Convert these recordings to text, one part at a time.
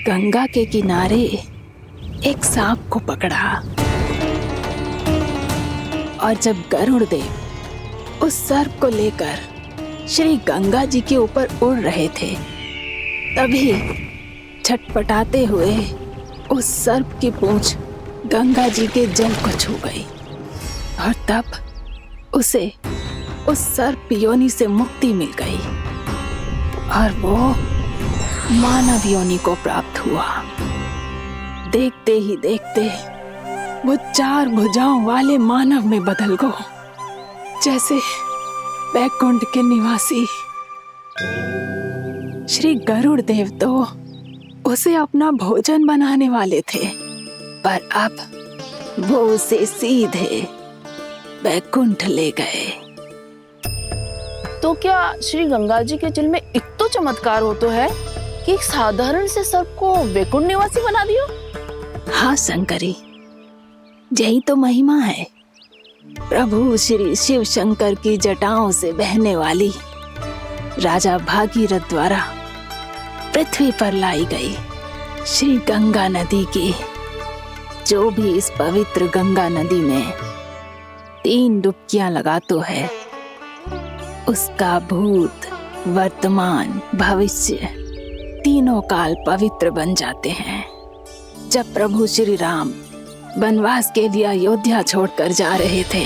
गंगा के किनारे एक सांप को पकड़ा और जब गरुड़ देव उस सर्प को लेकर श्री गंगा जी के ऊपर उड़ रहे थे, तभी छटपटाते हुए उस सर्प की पूंछ गंगा जी के जल को छू गई और तब उसे उस सर्प योनि से मुक्ति मिल गई और वो मानव योनि को प्राप्त हुआ। देखते ही देखते वो 4 भुजाओं वाले मानव में बदल गो, जैसे बैकुंठ के निवासी। श्री गरुड़ देव तो उसे अपना भोजन बनाने वाले थे, पर अब वो उसे सीधे बैकुंठ ले गए। तो क्या श्री गंगा जी के जल में इतना चमत्कार हो तो है कि एक साधारण से सर्प को वैकुंठ निवासी बना दियो? हाँ शंकरी, यही तो महिमा है। प्रभु श्री शिव शंकर की जटाओं से बहने वाली राजा भागीरथ द्वारा पृथ्वी पर लाई गई श्री गंगा नदी की, जो भी इस पवित्र गंगा नदी में 3 डुबकियां लगातो है, उसका भूत, वर्तमान, भविष्य तीनों काल पवित्र बन जाते हैं। जब प्रभु श्री राम वनवास के लिए अयोध्या छोड़कर जा रहे थे,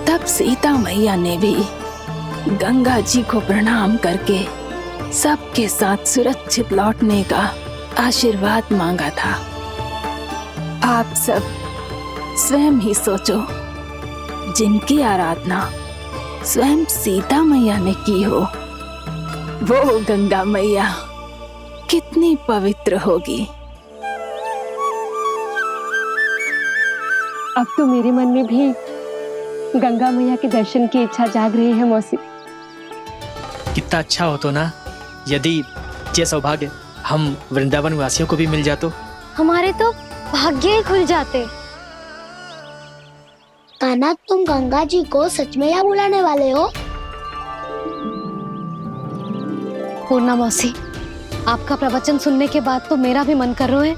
तब सीता मैया ने भी गंगा जी को प्रणाम करके सबके साथ सुरक्षित लौटने का आशीर्वाद मांगा था। आप सब स्वयं ही सोचो, जिनकी आराधना स्वयं सीता मैया ने की हो, वो गंगा मैया कितनी पवित्र होगी। अब तो मेरे मन में भी गंगा मैया के दर्शन की इच्छा जाग रही है मौसी। कितना अच्छा हो तो ना यदि ये सौभाग्य हम वृंदावन वासियों को भी मिल जातो। हमारे तो भाग्य ही खुल जाते। कान्हा, तुम गंगा जी को सच में यहाँ बुलाने वाले हो? पूर्णा मौसी, आपका प्रवचन सुनने के बाद तो मेरा भी मन कर रहा है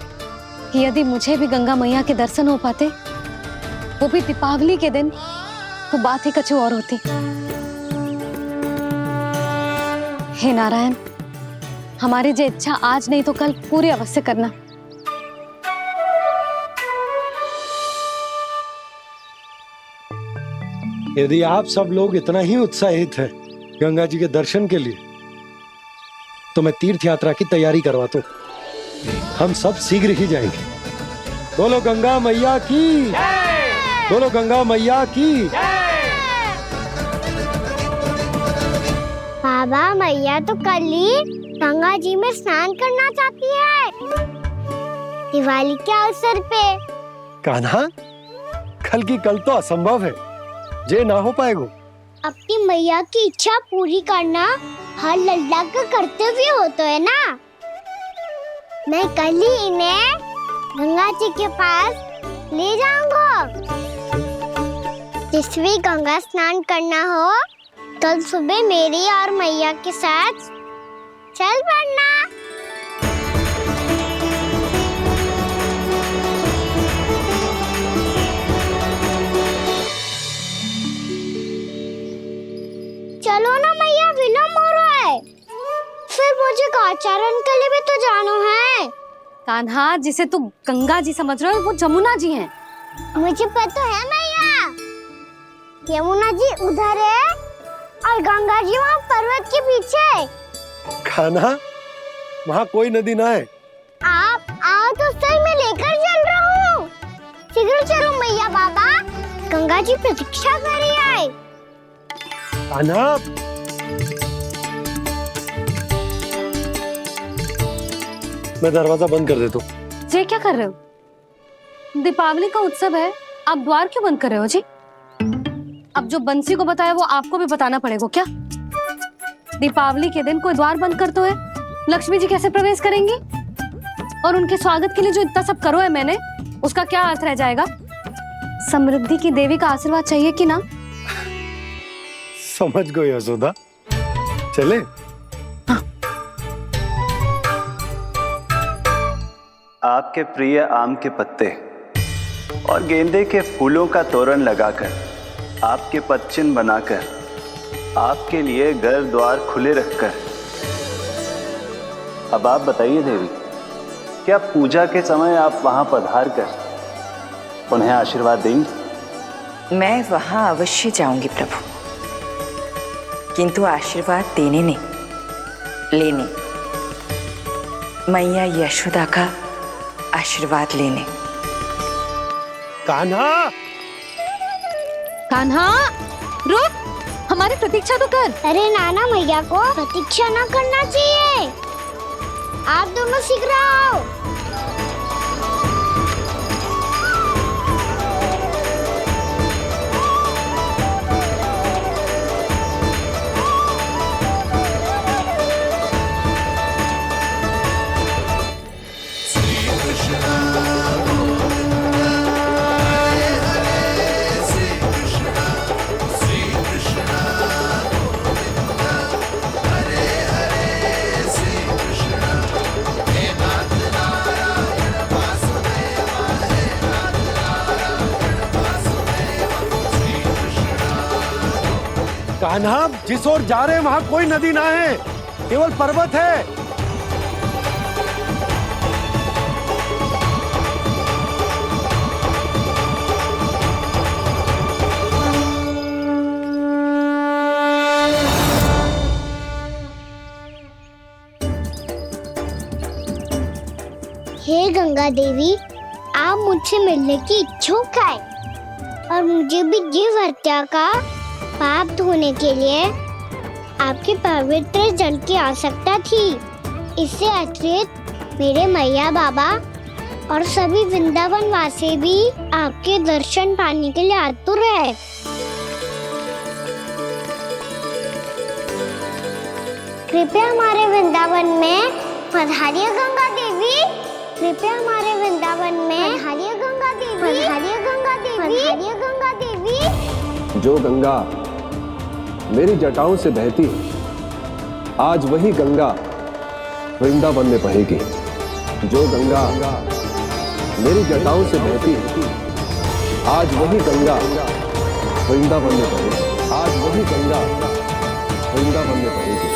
कि यदि मुझे भी गंगा मैया के दर्शन हो पाते, वो भी दीपावली के दिन, तो बात ही कुछ और होती। हे नारायण, हमारी जो इच्छा आज नहीं तो कल पूरी अवश्य करना। यदि आप सब लोग इतना ही उत्साहित हैं गंगा जी के दर्शन के लिए, तो मैं तीर्थ यात्रा की तैयारी करवाता हूँ। हम सब शीघ्र ही जाएंगे। बोलो गंगा मैया की, बोलो गंगा मैया की। बाबा, मैया तो कल ही गंगा जी में स्नान करना चाहती है, दिवाली के अवसर पे। कान्हा, कल की कल तो असंभव है, जे ना हो पाएगा। अपनी मैया की इच्छा पूरी करना हर लल्ला का कर्तव्य होता है ना। मैं कल ही इन्हें गंगा जी के पास ले जाऊंगा। जिस भी गंगा स्नान करना हो, कल सुबह मेरी और मैया के साथ चल पड़ना। चलो ना मैया, विलम्ब हो रहा है। फिर मुझे गौचारण के लिए भी तो जाना है। कान्हा, जिसे तू गंगा जी समझ रहे हो, वो जमुना जी हैं। मुझे पता है मैया, यमुना जी उधर है और गंगा जी वहाँ पर्वत के पीछे। कान्हा, वहाँ कोई नदी ना है। आप आओ तो सही, मैं लेकर चल रहा हूँ। शीघ्र चलो मैया। बाबा, गंगा जी प्रतीक्षा कर रही है। कान्हा, मैं दरवाजा बंद कर देता हूँ। ये क्या कर रहे हो? दीपावली का उत्सव है, आप द्वार क्यों बंद कर रहे हो जी? अब जो बंसी को बताया वो आपको भी बताना पड़ेगा क्या? दीपावली के दिन कोई द्वार बंद कर तो है, लक्ष्मी जी कैसे प्रवेश करेंगी? और उनके स्वागत के लिए जो इतना सब करो है मैंने, उसका क्या अर्थ रह जाएगा? समृद्धि की देवी का आशीर्वाद चाहिए कि ना? समझ गई यशोदा, चले। आपके प्रिय आम के पत्ते और गेंदे के फूलों का तोरण लगाकर, आपके पदचिन्ह बनाकर, आपके लिए घर द्वार खुले रखकर, अब आप बताइए देवी, क्या पूजा के समय आप वहां पधार कर उन्हें आशीर्वाद देंगी? मैं वहां अवश्य जाऊंगी प्रभु, किंतु आशीर्वाद देने नहीं, लेने, मैया यशोदा का आशीर्वाद लेने। कान्हा, कान्हा रुक, हमारी प्रतीक्षा तो कर। अरे नाना, मैया को प्रतीक्षा ना करना चाहिए। आप दोनों शीघ्र आओ। कान्हा, जिस ओर जा रहे हैं वहां कोई नदी ना है, केवल पर्वत है। हे गंगा देवी, आप मुझसे मिलने की इच्छुक है और मुझे भी जीव हत्या का पाप धोने के लिए आपके पवित्र जल की आवश्यकता थी। इससे अतिरिक्त मेरे मैया बाबा और सभी वृंदावन वासी भी आपके दर्शन पाने के लिए आतुर है। कृपया हमारे वृंदावन में पधारिए गंगा देवी। कृपया हमारे वृंदावन में पधारिए गंगा देवी। पधारिए गंगा देवी। पधारिए गंगा देवी। जो गंगा मेरी जटाओं से बहती है, आज वही गंगा वृंदावन में बहेगी। जो गंगा मेरी जटाओं से बहती है, आज वही गंगा वृंदावन में बहेगी। आज वही गंगा वृंदावन में बहेगी।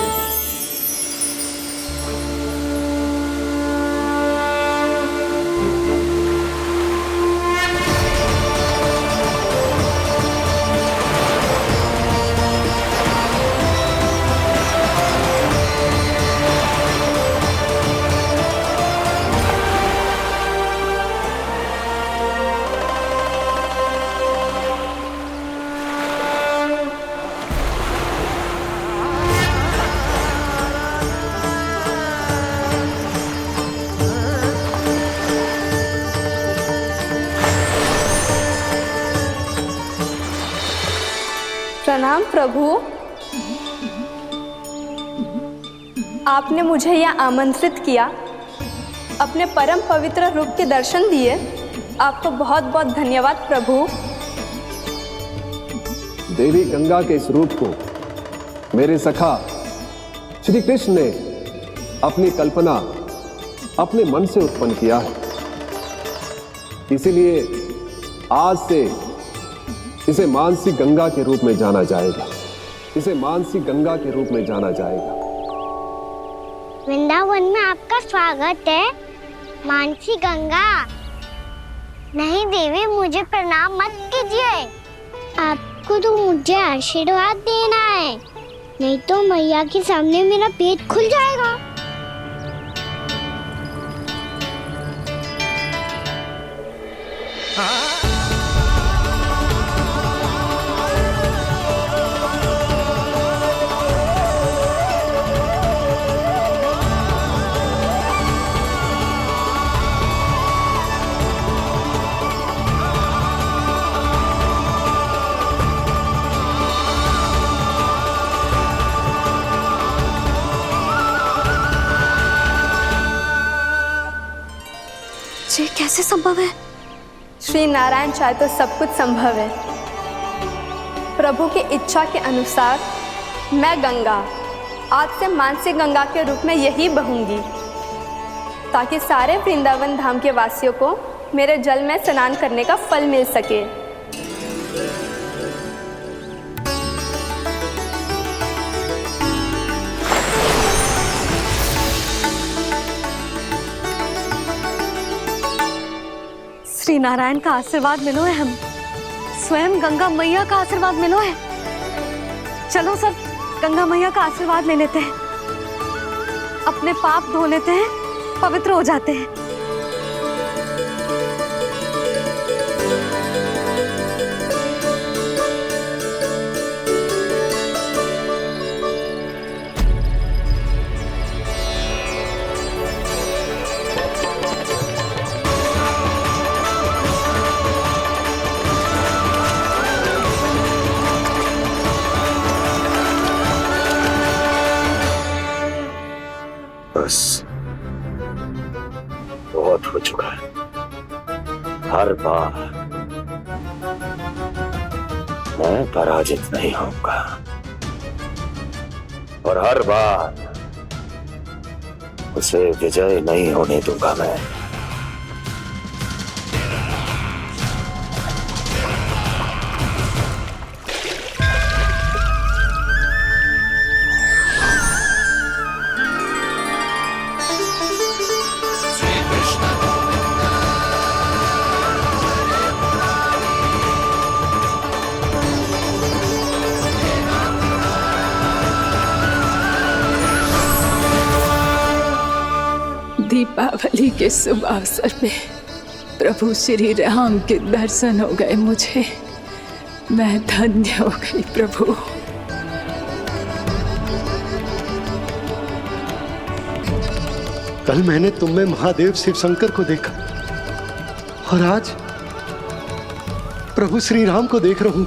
प्रणाम प्रभु, आपने मुझे यहाँ आमंत्रित किया, अपने परम पवित्र रूप के दर्शन दिए, आपको बहुत बहुत धन्यवाद प्रभु। देवी गंगा के इस रूप को मेरे सखा श्री कृष्ण ने अपनी कल्पना अपने मन से उत्पन्न किया है, इसीलिए आज से इसे मानसी गंगा के रूप में जाना जाएगा। इसे मानसी गंगा के रूप में जाना जाएगा। वृंदावन में आपका स्वागत है मानसी गंगा। नहीं देवी, मुझे प्रणाम मत कीजिए। आपको तो मुझे आशीर्वाद देना है, नहीं तो मैया के सामने मेरा पेट खुल जाएगा। ये कैसे संभव है? श्री नारायण चाहे तो सब कुछ संभव है। प्रभु की इच्छा के अनुसार मैं गंगा आज से मानसी गंगा के रूप में यही बहूंगी, ताकि सारे वृंदावन धाम के वासियों को मेरे जल में स्नान करने का फल मिल सके। श्री नारायण का आशीर्वाद मिलो है, हम स्वयं गंगा मैया का आशीर्वाद मिलो है। चलो सब गंगा मैया का आशीर्वाद ले लेते हैं, अपने पाप धो लेते हैं, पवित्र हो जाते हैं। बस बहुत हो चुका है। हर बार मैं पराजित नहीं होऊंगा और हर बार उसे विजय नहीं होने दूंगा मैं। दीपावली के शुभ अवसर पे प्रभु श्री राम के दर्शन हो गए मुझे। मैं धन्य हो गई प्रभु। कल मैंने तुम में महादेव शिव शंकर को देखा और आज प्रभु श्री राम को देख रहा हूं।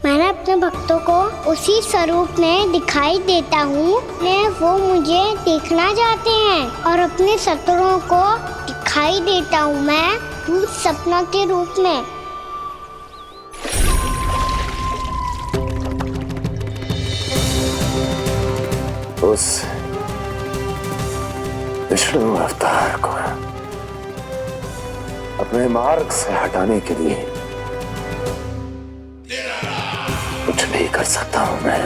मैंने अपने भक्तों को उसी स्वरूप में दिखाई देता हूँ। वो मुझे देखना चाहते हैं और अपने शत्रुओं को दिखाई देता हूँ मैं भूत सपना के रूप में। उस विष्णु अवतार को अपने मार्ग से हटाने के लिए कुछ भी कर सकता हूं मैं,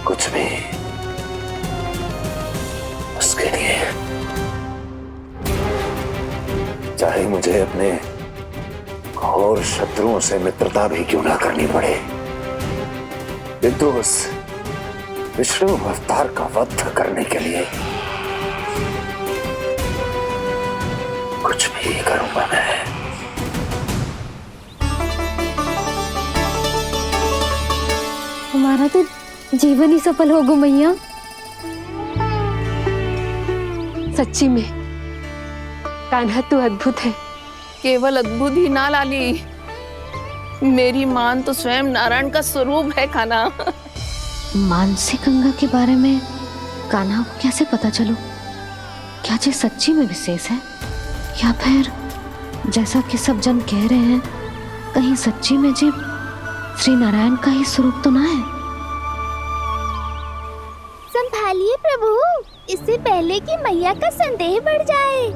कुछ भी। उसके लिए चाहे मुझे अपने घोर शत्रुओं से मित्रता भी क्यों ना करनी पड़े, किंतु उस विष्णु अवतार का वध करने के लिए कुछ भी करूंगा मैं। हमारा तो जीवन ही सफल हो गो मैया। सच्ची में कान्हा तू अद्भुत है। केवल अद्भुत ही ना लाली, मेरी मान तो स्वयं नारायण का स्वरूप है कान्हा। मानसी गंगा के बारे में कान्हा को कैसे पता चलो? क्या ये सच्ची में विशेष है या फिर जैसा कि सब जन कह रहे हैं कहीं सच्ची में जी श्री नारायण का ही स्वरूप तो ना है? संभालिए प्रभु, इससे पहले कि मैया का संदेह बढ़ जाए।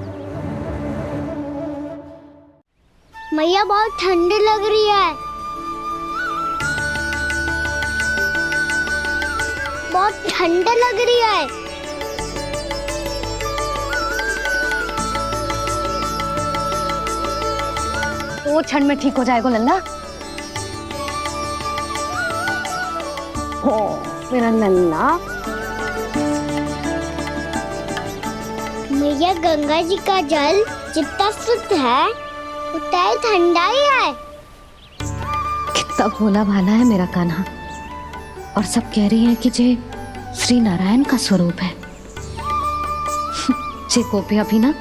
मैया बहुत ठंडी लग रही है, बहुत ठंडा लग रही है। वो क्षण में ठीक हो जाएगा लल्ला। ओ मेरा लल्ला। मैया गंगा जी का जल जितना शुद्ध है उतना ही ठंडा ही है। कितना भोला भाला है मेरा कान्हा। और सब कह रही हैं कि ये श्री नारायण का स्वरूप है। ये गोपियां भी ना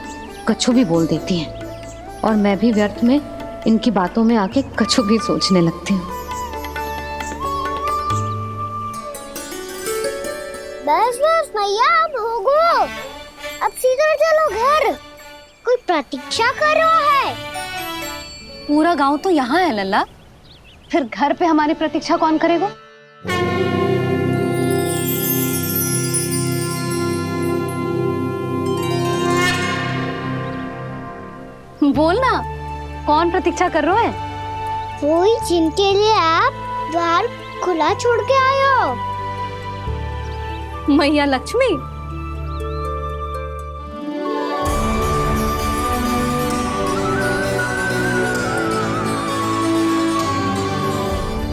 कछु भी बोल देती हैं और मैं भी व्यर्थ में इनकी बातों में आके कछु भी सोचने लगती हूँ। बस बस मैया, अब होगो, अब सीधा चलो घर। कोई प्रतीक्षा कर रहा है। पूरा गांव तो यहाँ है लल्ला, फिर घर पे हमारी प्रतीक्षा कौन करेगा? बोल ना, कौन प्रतीक्षा कर रहे हैं? वही जिनके लिए आप द्वार खुला छोड़ के आए हो। मैया लक्ष्मी।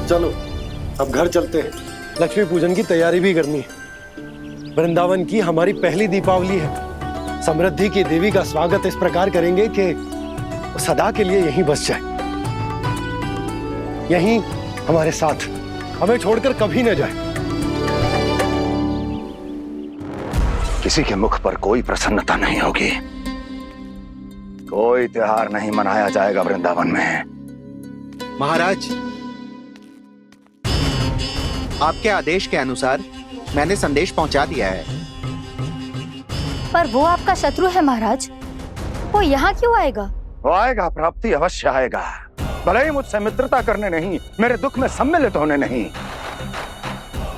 चलो अब घर चलते हैं। लक्ष्मी पूजन की तैयारी भी करनी है। वृंदावन की हमारी पहली दीपावली है। समृद्धि की देवी का स्वागत इस प्रकार करेंगे कि वो सदा के लिए यहीं बस जाए, यहीं हमारे साथ, हमें छोड़कर कभी न जाए। किसी के मुख पर कोई प्रसन्नता नहीं होगी, कोई त्योहार नहीं मनाया जाएगा वृंदावन में। महाराज, आपके आदेश के अनुसार मैंने संदेश पहुंचा दिया है। पर वो आपका शत्रु है महाराज, वो यहाँ क्यों आएगा? वो आएगा, प्राप्ति अवश्य आएगा। भले ही मुझसे मित्रता करने नहीं, मेरे दुख में सम्मिलित होने नहीं,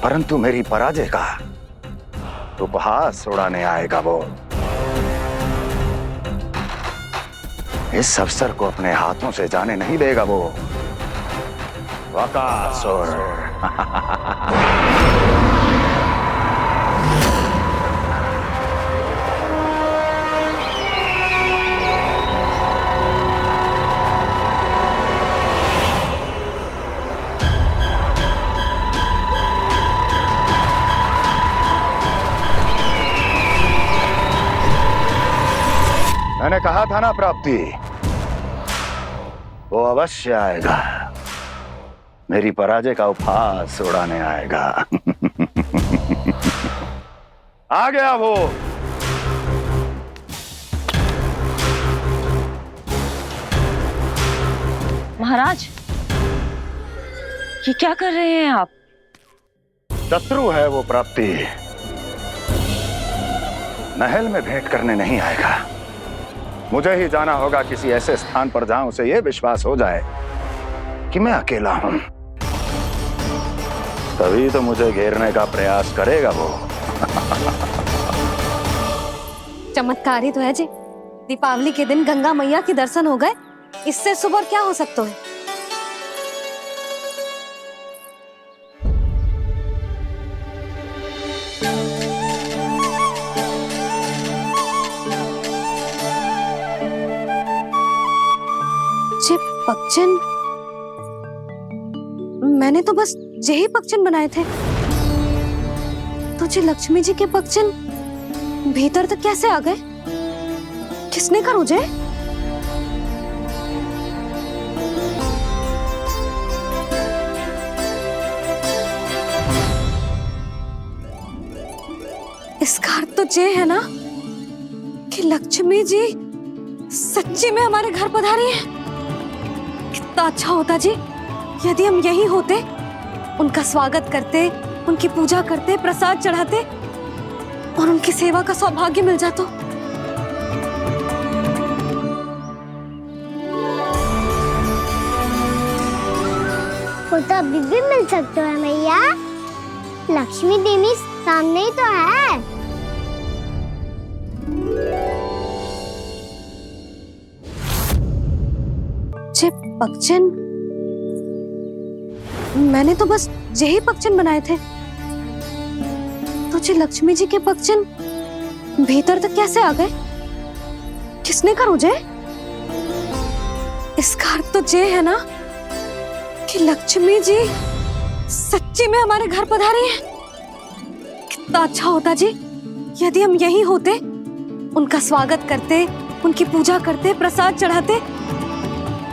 परंतु मेरी पराजय का उपहास उड़ाने आएगा वो। इस अवसर को अपने हाथों से जाने नहीं देगा वो। वकासुर। मैंने कहा था ना प्राप्ति, वो अवश्य आएगा, मेरी पराजय का उपहास उड़ाने आएगा। आ गया वो। महाराज, ये क्या कर रहे हैं आप? शत्रु है वो प्राप्ति, महल में भेंट करने नहीं आएगा। मुझे ही जाना होगा किसी ऐसे स्थान पर जहां उसे यह विश्वास हो जाए कि मैं अकेला हूं, तभी तो मुझे घेरने का प्रयास करेगा वो। चमत्कार ही तो है जी। दीपावली के दिन गंगा मैया के दर्शन हो गए, इससे शुभ और क्या हो सकता है? पक्षन, मैंने तो बस यही पक्षन बनाए थे, तो जी लक्ष्मी जी के पक्षन भीतर तक कैसे आ गए? किसने कर मुझे? इसका अर्थ तो ये है ना कि लक्ष्मी जी सच्ची में हमारे घर पधारी है। कितना अच्छा होता जी यदि हम यहीं होते, उनका स्वागत करते, उनकी पूजा करते, प्रसाद चढ़ाते और उनकी सेवा का सौभाग्य मिल जाता। वो तो अभी भी मिल सकते हैं मैया, लक्ष्मी देवी सामने ही तो है। पक्षन, मैंने तो बस यही पक्षन बनाए थे, तो जी लक्ष्मी जी के पक्षन भीतर तक कैसे आ गए? किसने कर मुझे? इसका अर्थ तो ये है ना कि लक्ष्मी जी सच्ची में हमारे घर पधारी है। कितना अच्छा होता जी यदि हम यहीं होते, उनका स्वागत करते, उनकी पूजा करते, प्रसाद चढ़ाते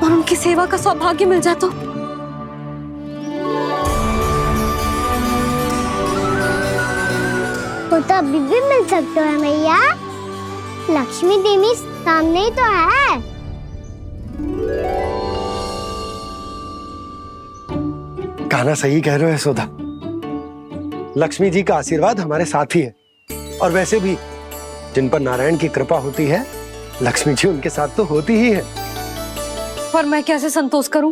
और उनकी सेवा का सौभाग्य मिल जाता। वो तो अभी भी मिल सकते हैं मैया, लक्ष्मी देवी सामने ही तो है। कहना सही कह रहे हो यशोदा, लक्ष्मी जी का आशीर्वाद हमारे साथ ही है, और वैसे भी जिन पर नारायण की कृपा होती है, लक्ष्मी जी उनके साथ तो होती ही है। पर मैं कैसे संतोष करूं?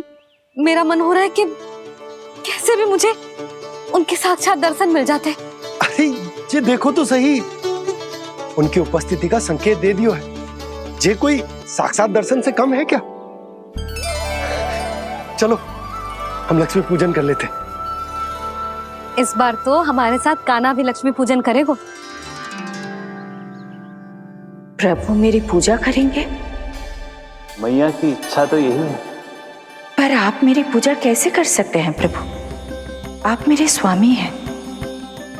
मेरा मन हो रहा है कि कैसे भी मुझे उनके साक्षात दर्शन मिल जाते। अरे ये देखो तो सही, उनकी उपस्थिति का संकेत दे दियो है। ये कोई साक्षात दर्शन से कम है क्या? चलो हम लक्ष्मी पूजन कर लेते। इस बार तो हमारे साथ कान्हा भी लक्ष्मी पूजन करेगा। प्रभु मेरी पूजा करेंगे? मैया की इच्छा तो यही है। पर आप मेरी पूजा कैसे कर सकते हैं प्रभु? आप मेरे स्वामी हैं।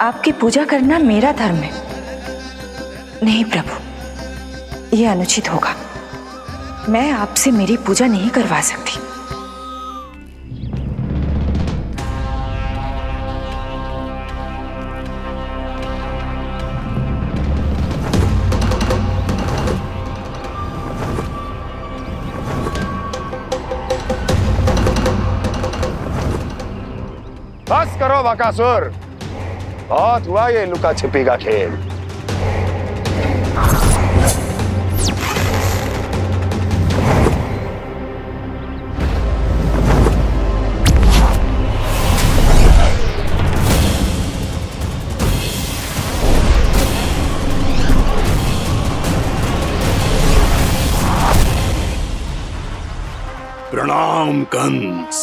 आपकी पूजा करना मेरा धर्म है। नहीं प्रभु, यह अनुचित होगा। मैं आपसे मेरी पूजा नहीं करवा सकती। बस करो बकासुर, बहुत हुआ ये लुका छिपी का खेल। प्रणाम कंस।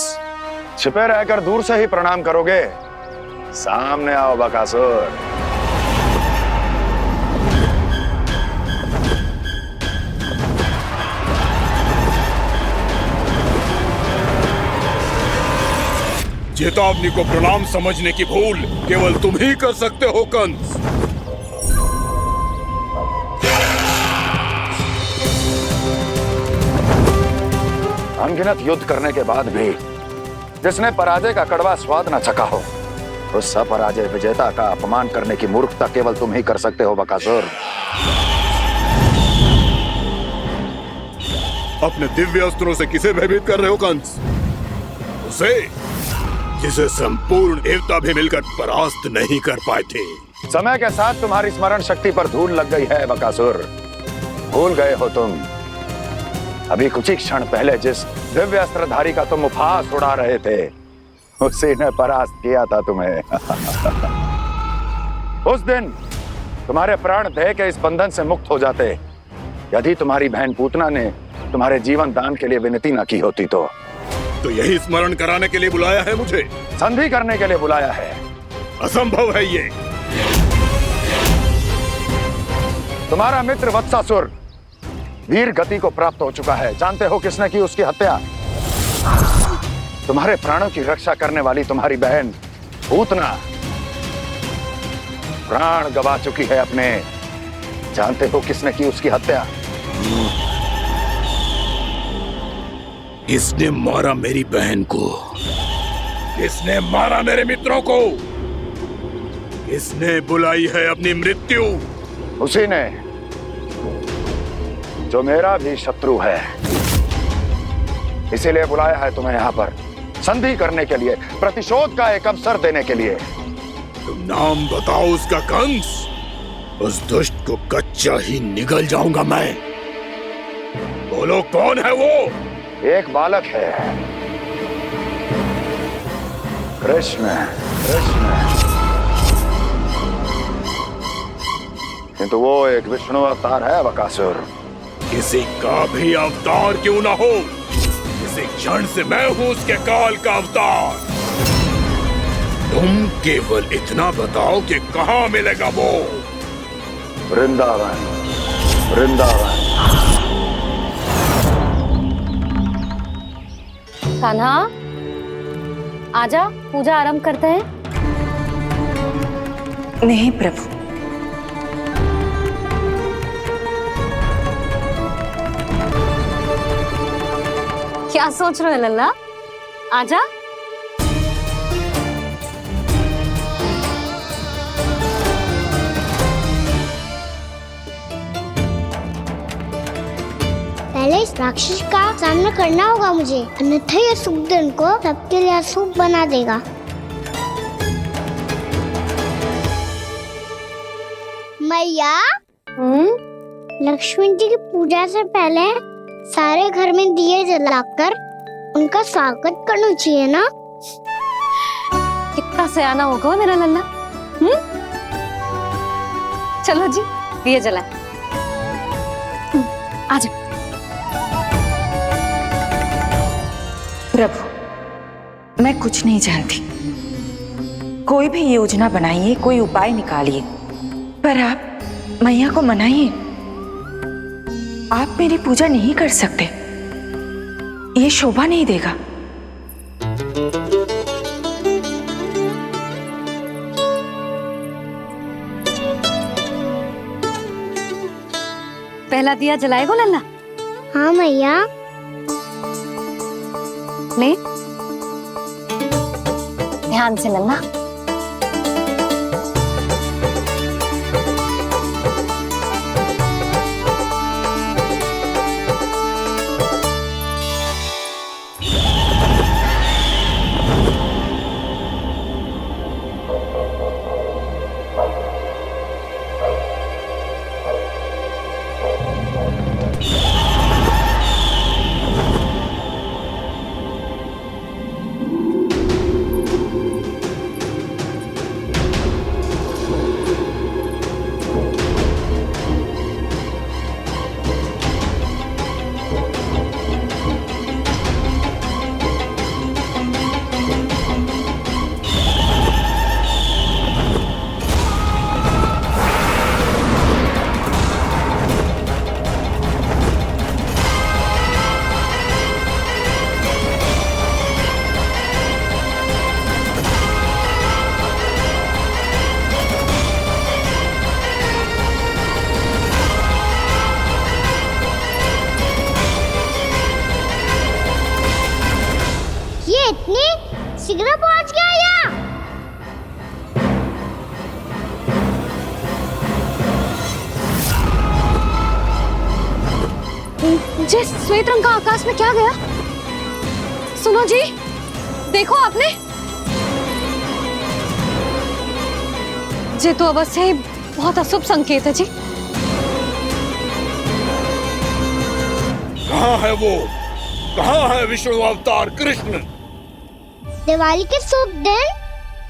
छिपे रहकर दूर से ही प्रणाम करोगे? सामने आओ बकासुर। चेतावनी को प्रणाम समझने की भूल केवल तुम ही कर सकते हो कंस। अनगिनत युद्ध करने के बाद भी जिसने पराजय का कड़वा स्वाद न चखा हो, उस अपराजय विजेता का अपमान करने की मूर्खता केवल तुम ही कर सकते हो बकासुर। अपने दिव्य अस्त्रों से किसे भयभीत कर रहे हो कंस? उसे जिसे संपूर्ण देवता भी मिलकर परास्त नहीं कर पाए थे। समय के साथ तुम्हारी स्मरण शक्ति पर धूल लग गई है बकासुर। भूल गए हो तुम अभी कुछ ही क्षण पहले जिस दिव्य अस्त्रधारी का तुम उपहास उड़ा रहे थे, उसी ने परास्त किया था तुम्हें। उस दिन तुम्हारे प्राण देह के इस बंधन से मुक्त हो जाते यदि तुम्हारी बहन पूतना ने तुम्हारे जीवन दान के लिए विनती न की होती तो। यही स्मरण कराने के लिए बुलाया है मुझे? संधि करने के लिए बुलाया है। असंभव है ये। तुम्हारा मित्र वत्सासुर वीर गति को प्राप्त हो चुका है। जानते हो किसने की उसकी हत्या? तुम्हारे प्राणों की रक्षा करने वाली तुम्हारी बहन पूतना प्राण गवा चुकी है अपने। जानते हो किसने की उसकी हत्या? इसने मारा मेरी बहन को। इसने मारा मेरे मित्रों को। इसने बुलाई है अपनी मृत्यु। उसी ने जो मेरा भी शत्रु है। इसीलिए बुलाया है तुम्हें यहाँ पर संधि करने के लिए, प्रतिशोध का एक अवसर देने के लिए। तुम नाम बताओ उसका कंस। उस दुष्ट को कच्चा ही निगल जाऊंगा मैं। बोलो कौन है वो? एक बालक है, कृष्ण। किंतु वो एक विष्णु अवतार है बकासुर। किसी का भी अवतार क्यों ना हो, इसी क्षण से मैं हूं उसके काल का अवतार। तुम केवल इतना बताओ कि कहां मिलेगा वो? वृंदावन। वृंदावन। कान्हा, आजा, पूजा आरंभ करते हैं। नहीं प्रभु, क्या सोच रहे हो लल्ला? आजा। पहले इस राक्षस का सामना करना होगा मुझे, अन्यथा ये शुभ दिन को सबके लिए अशुभ बना देगा। मैया, लक्ष्मी जी की पूजा से पहले सारे घर में दिए जलाकर उनका स्वागत करना चाहिए ना? कितना सयाना होगा मेरा लल्ला। चलो जी, दिए जलाए। आजा। प्रभु, मैं कुछ नहीं जानती। कोई भी योजना बनाइए, कोई उपाय निकालिए, पर आप मैया को मनाइए। आप मेरी पूजा नहीं कर सकते, ये शोभा नहीं देगा। पहला दिया जलाएगो लल्ला? हाँ मैया। ले, ध्यान से लल्ला। इतनी शीघ्र पहुंच गया यहाँ? जी, श्वेत रंग का आकाश में क्या गया? सुनो जी, देखो आपने। जी तो अवश्य ही बहुत अशुभ संकेत है जी। कहाँ है वो? कहाँ है विष्णु अवतार कृष्ण? दिवाली के शुभ दिन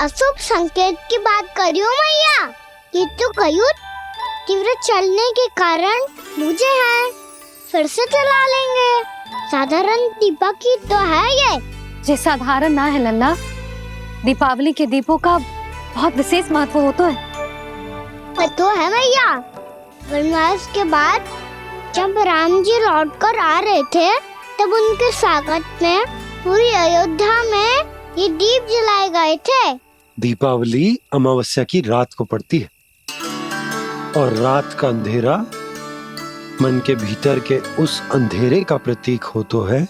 अशुभ संकेत की बात करियो मैया। ये तो कयूर तीव्र चलने के कारण मुझे है, फिर से चला लेंगे। साधारण दीपक ही तो है ये साधारण ना है लल्ला। दीपावली के दीपों का बहुत विशेष महत्व होता है। तो है मैया। वनवास के बाद जब राम जी लौटकर आ रहे थे तब उनके स्वागत में पूरी अयोध्या में ये दीप जलाए गए थे। दीपावली अमावस्या की रात को पड़ती है और रात का अंधेरा मन के भीतर के उस अंधेरे का प्रतीक होता है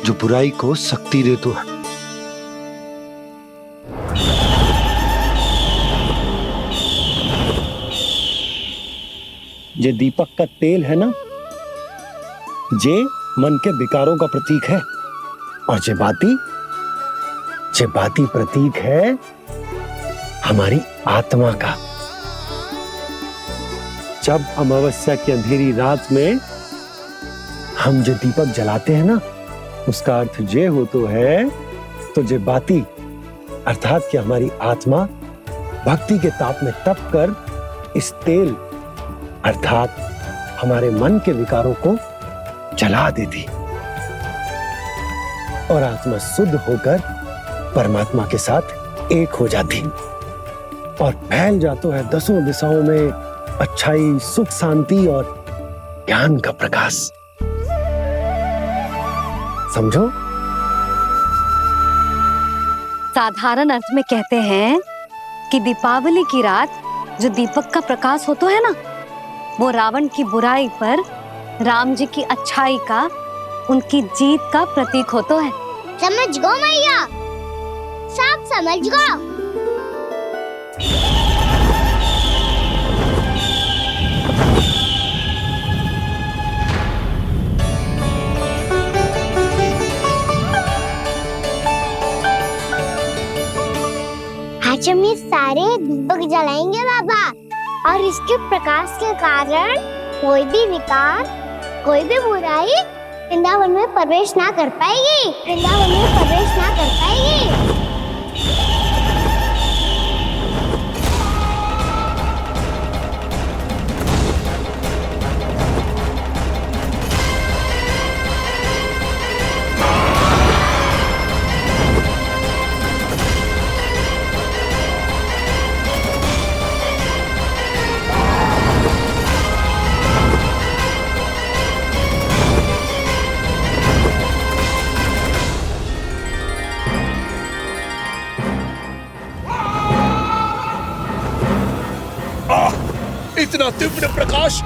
जो बुराई को शक्ति देता है। ये दीपक का तेल है ना, जे मन के विकारों का प्रतीक है, और जे बाती प्रतीक है हमारी आत्मा का। जब अमावस्या की अंधेरी रात में हम जो दीपक जलाते हैं ना, उसका अर्थ जे हो तो है, तो जे बाती अर्थात कि हमारी आत्मा भक्ति के ताप में तप कर इस तेल अर्थात हमारे मन के विकारों को जला देती और आत्मा शुद्ध होकर परमात्मा के साथ एक हो जाती और फैल जाता है दसों दिशाओं में अच्छाई, सुख, शांति और ज्ञान का प्रकाश। समझो? साधारण अर्थ में कहते हैं कि दीपावली की रात जो दीपक का प्रकाश होता है ना, वो रावण की बुराई पर राम जी की अच्छाई का, उनकी जीत का प्रतीक होता है। समझ गो मैया, सब समझ गो। आज हम ये सारे दीपक जलाएंगे बाबा, और इसके प्रकाश के कारण कोई भी विकार, कोई भी बुराई वृंदावन में प्रवेश ना कर पाएगी, वृंदावन में प्रवेश ना कर पाएगी। इतना तीव्र प्रकाश,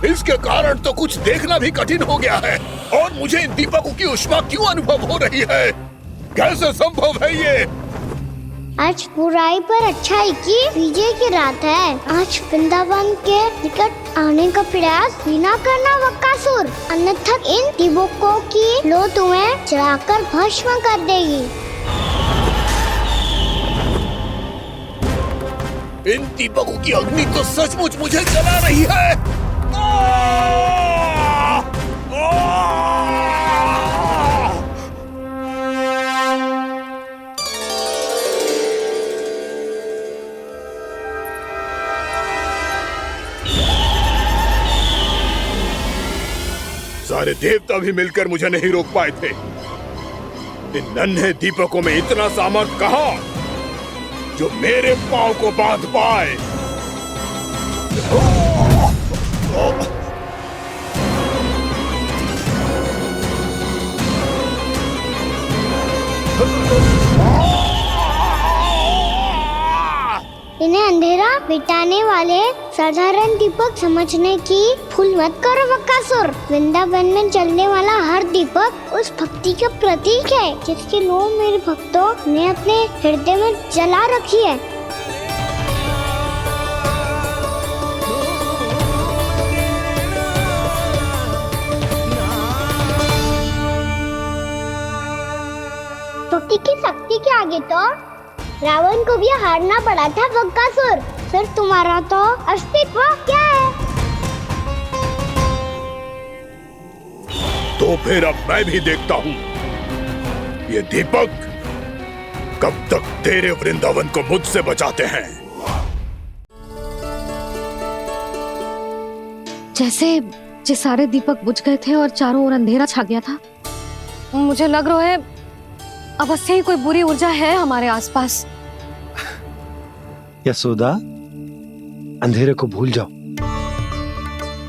इसके कारण तो कुछ देखना भी कठिन हो गया है। और मुझे इन दीपकों की ऊष्मा क्यों अनुभव हो रही है? कैसे संभव है ये? आज बुराई पर अच्छाई की विजय की रात है। आज वृंदावन के निकट आने का प्रयास भी ना करना बकासुर, अन्यथा इन दीपकों की लो तुम्हें जलाकर भस्म कर देगी। इन दीपकों की अग्नि तो सचमुच मुझे जला रही है। सारे देवता भी मिलकर मुझे नहीं रोक पाए थे। इन नन्हे दीपकों में इतना सामर्थ्य कहां जो मेरे पांव को बांध पाए। इन्हें अंधेरा मिटाने वाले साधारण दीपक समझने की भूल मत करो बकासुर। वृंदावन में जलने वाला हर दीपक उस भक्ति का प्रतीक है जिसकी लो मेरे भक्तों ने अपने हृदय में जला रखी है। भक्ति की शक्ति के आगे तो रावण को भी हारना पड़ा था बकासुर। फिर तुम्हारा तो अस्तित्व क्या है? तो फिर अब मैं भी देखता हूँ ये दीपक कब तक तेरे वृंदावन को मुझसे बचाते हैं। जैसे ये सारे दीपक बुझ गए थे और चारों ओर अंधेरा छा गया था, मुझे लग रहा है अवश्य ही कोई बुरी ऊर्जा है हमारे आसपास। यशोदा, अंधेरे को भूल जाओ,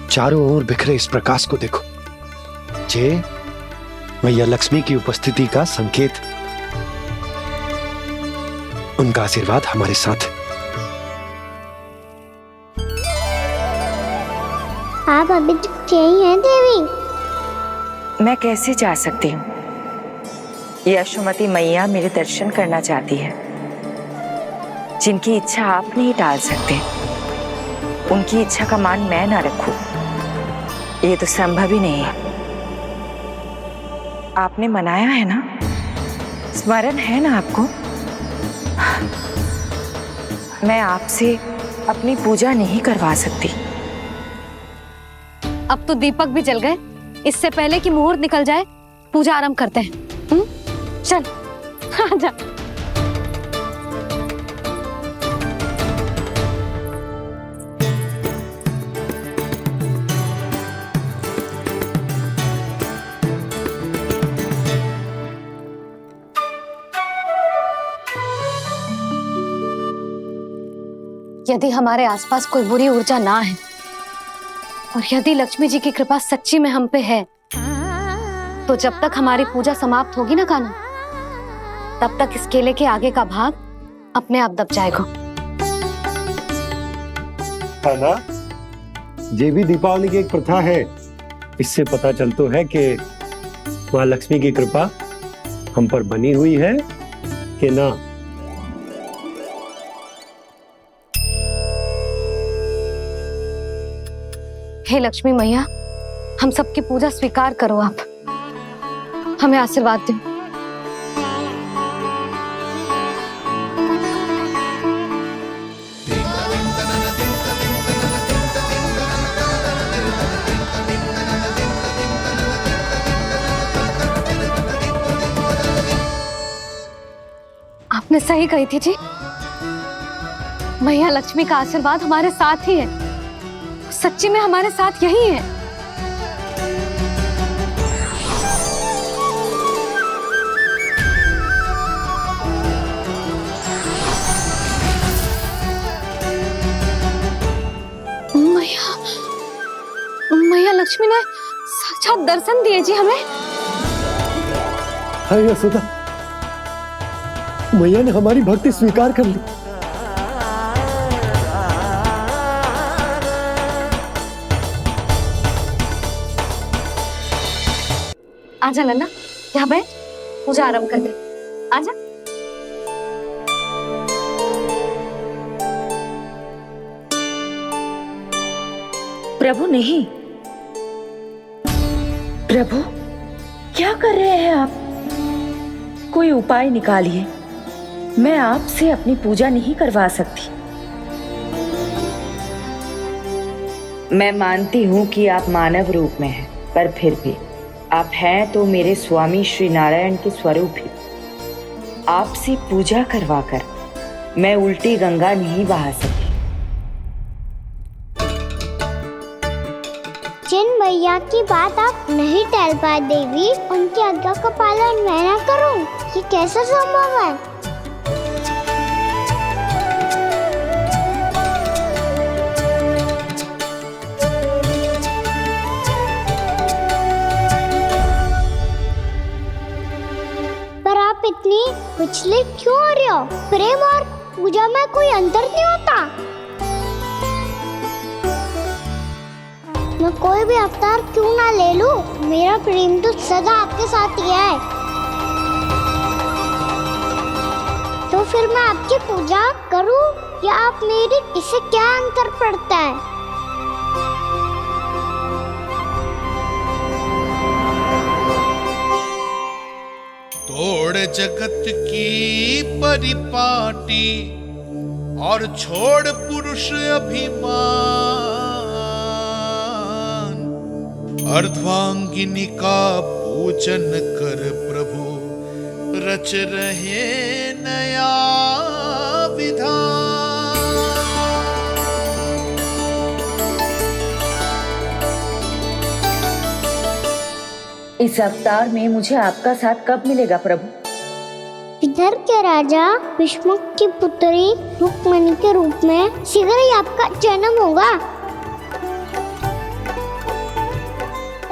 चारों ओर बिखरे इस प्रकाश को देखो। जे मैया लक्ष्मी की उपस्थिति का संकेत, उनका आशीर्वाद हमारे साथ। आप अभी तक यही हैं देवी? मैं कैसे जा सकती हूँ? यशोमती मैया मेरे दर्शन करना चाहती है। जिनकी इच्छा आप नहीं टाल सकते, उनकी इच्छा का मान मैं ना रखूं, ये तो संभव ही नहीं है। आपने मनाया है ना, स्मरण है ना आपको? मैं आपसे अपनी पूजा नहीं करवा सकती। अब तो दीपक भी जल गए, इससे पहले कि मुहूर्त निकल जाए पूजा आरंभ करते हैं। चल आजा। यदि हमारे आसपास कोई बुरी ऊर्जा ना है और यदि लक्ष्मी जी की कृपा सच्ची में हम पे है, तो जब तक हमारी पूजा समाप्त होगी ना कान्हा, तब तक इस केले के आगे का भाग अपने आप दब जाएगा। है ना? ये भी दीपावली की एक प्रथा है। इससे पता चलता है कि माँ लक्ष्मी की कृपा हम पर बनी हुई है कि ना। हे लक्ष्मी मैया, हम सबकी पूजा स्वीकार करो, आप हमें आशीर्वाद दो। आपने सही कही थी जी, मैया लक्ष्मी का आशीर्वाद हमारे साथ ही है, सच्ची में हमारे साथ यही है। मैया लक्ष्मी ने साक्षात दर्शन दिए जी हमें। हाँ यशोदा, मैया ने हमारी भक्ति स्वीकार कर ली। आजा लल्ला, यहाँ बैठ, पूजा आरंभ कर दे। आजा। प्रभु नहीं, प्रभु क्या कर रहे हैं आप? कोई उपाय निकालिए, मैं आपसे अपनी पूजा नहीं करवा सकती। मैं मानती हूँ कि आप मानव रूप में हैं, पर फिर भी आप हैं तो मेरे स्वामी श्री नारायण के स्वरूप ही। आपसे पूजा करवाकर मैं उल्टी गंगा नहीं बहा सकती। जिन भैया की बात आप नहीं टाल पाए देवी, उनकी आज्ञा का पालन मैं ना करूं, ये कैसा संभव है? पर आप इतनी विचलित क्यों हो रहे हो? प्रेम और पूजा में कोई अंतर नहीं होता। मैं कोई भी अवतार क्यों ना ले लूं, मेरा प्रेम तो सदा आपके साथ ही है। तो फिर मैं आपकी पूजा करूं या आप मेरी, इससे क्या अंतर पड़ता है? तोड़ जगत की परिपाटी और छोड़ पुरुष अभिमान, अर्धांगिनी का पूजन कर प्रभु रच रहे नया विधान। इस अवतार में मुझे आपका साथ कब मिलेगा प्रभु? इधर के राजा भीष्मक की पुत्री रुक्मणी के रूप में शीघ्र ही आपका जन्म होगा।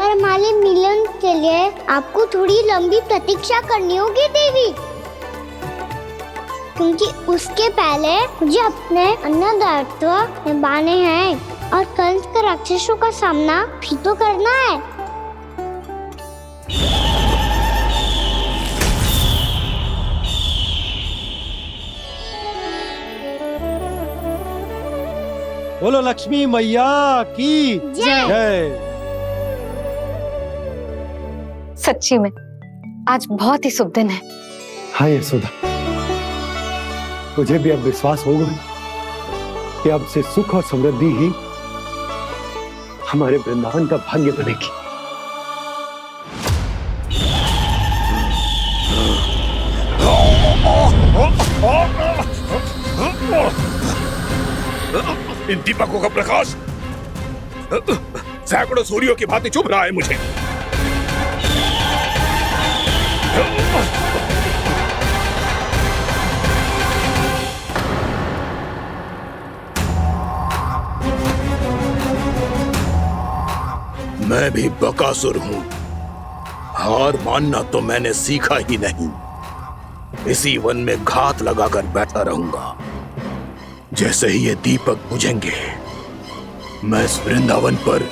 हमारे मिलन के लिए आपको थोड़ी लंबी प्रतीक्षा करनी होगी देवी, क्योंकि उसके पहले मुझे अपने अन्य दायित्व निभाने हैं और कंस के राक्षसों का सामना भी तो करना है। बोलो लक्ष्मी मैया की जय। सच्ची में आज बहुत ही शुभ दिन है। हाँ यशोदा, मुझे भी अब विश्वास हो गया कि अब से सुख और समृद्धि ही हमारे वृंदावन का भाग्य बनेगी। इन दीपकों का प्रकाश सैकड़ों सूर्यों की भांति चुभ रहा है मुझे। मैं भी बकासुर हूं, हार मानना तो मैंने सीखा ही नहीं। इसी वन में घात लगाकर बैठा रहूंगा। जैसे ही ये दीपक बुझेंगे, मैं इस वृंदावन पर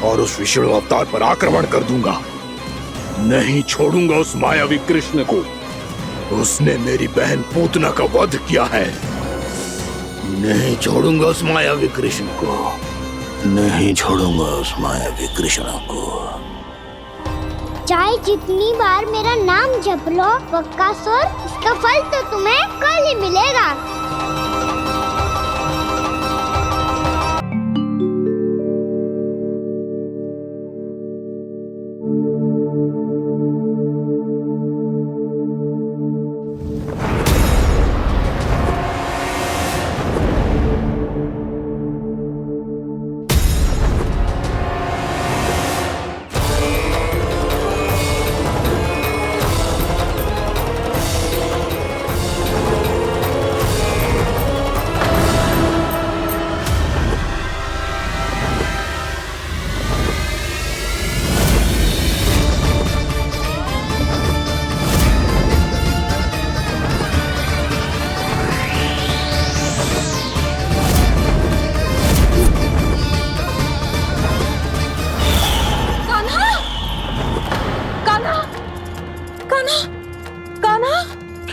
और उस विष्णु अवतार पर आक्रमण कर दूंगा। नहीं छोड़ूंगा उस मायावी कृष्ण को। उसने मेरी बहन पूतना का वध किया है। नहीं छोड़ूंगा उस मायावी कृष्ण को। नहीं छोड़ूंगा उस मायावी कृष्ण को। चाहे जितनी बार मेरा नाम जप लो बकासुर, इसका फल तो तुम्हें कल ही मिलेगा।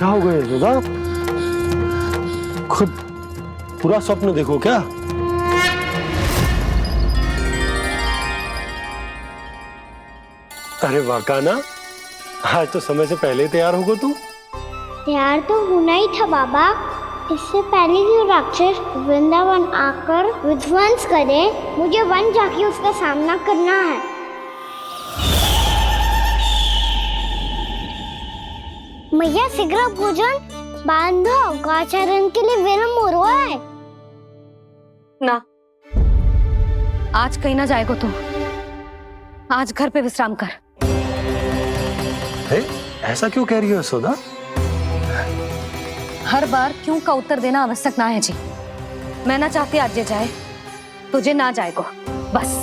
क्या हो गया यशोदा? खुद पूरा स्वप्न देखो क्या? अरे वाकाना, आज तो समय से पहले तैयार होगा तू। तैयार तो होना ही था बाबा। इससे पहले कि राक्षस वृंदावन आकर विध्वंस करे, मुझे वन जाके उसका सामना करना है। मैया शीघ्र भोजन बांधो, गौचरण के लिए विलंब हो रहा है। ना, आज कहीं ना जाएगा तू। आज घर पे विश्राम कर। ऐसा क्यों कह रही हो यशोदा? हर बार क्यों का उत्तर देना आवश्यक ना है जी। मैं ना चाहती आज ये जाए, तुझे ना जाएगा बस।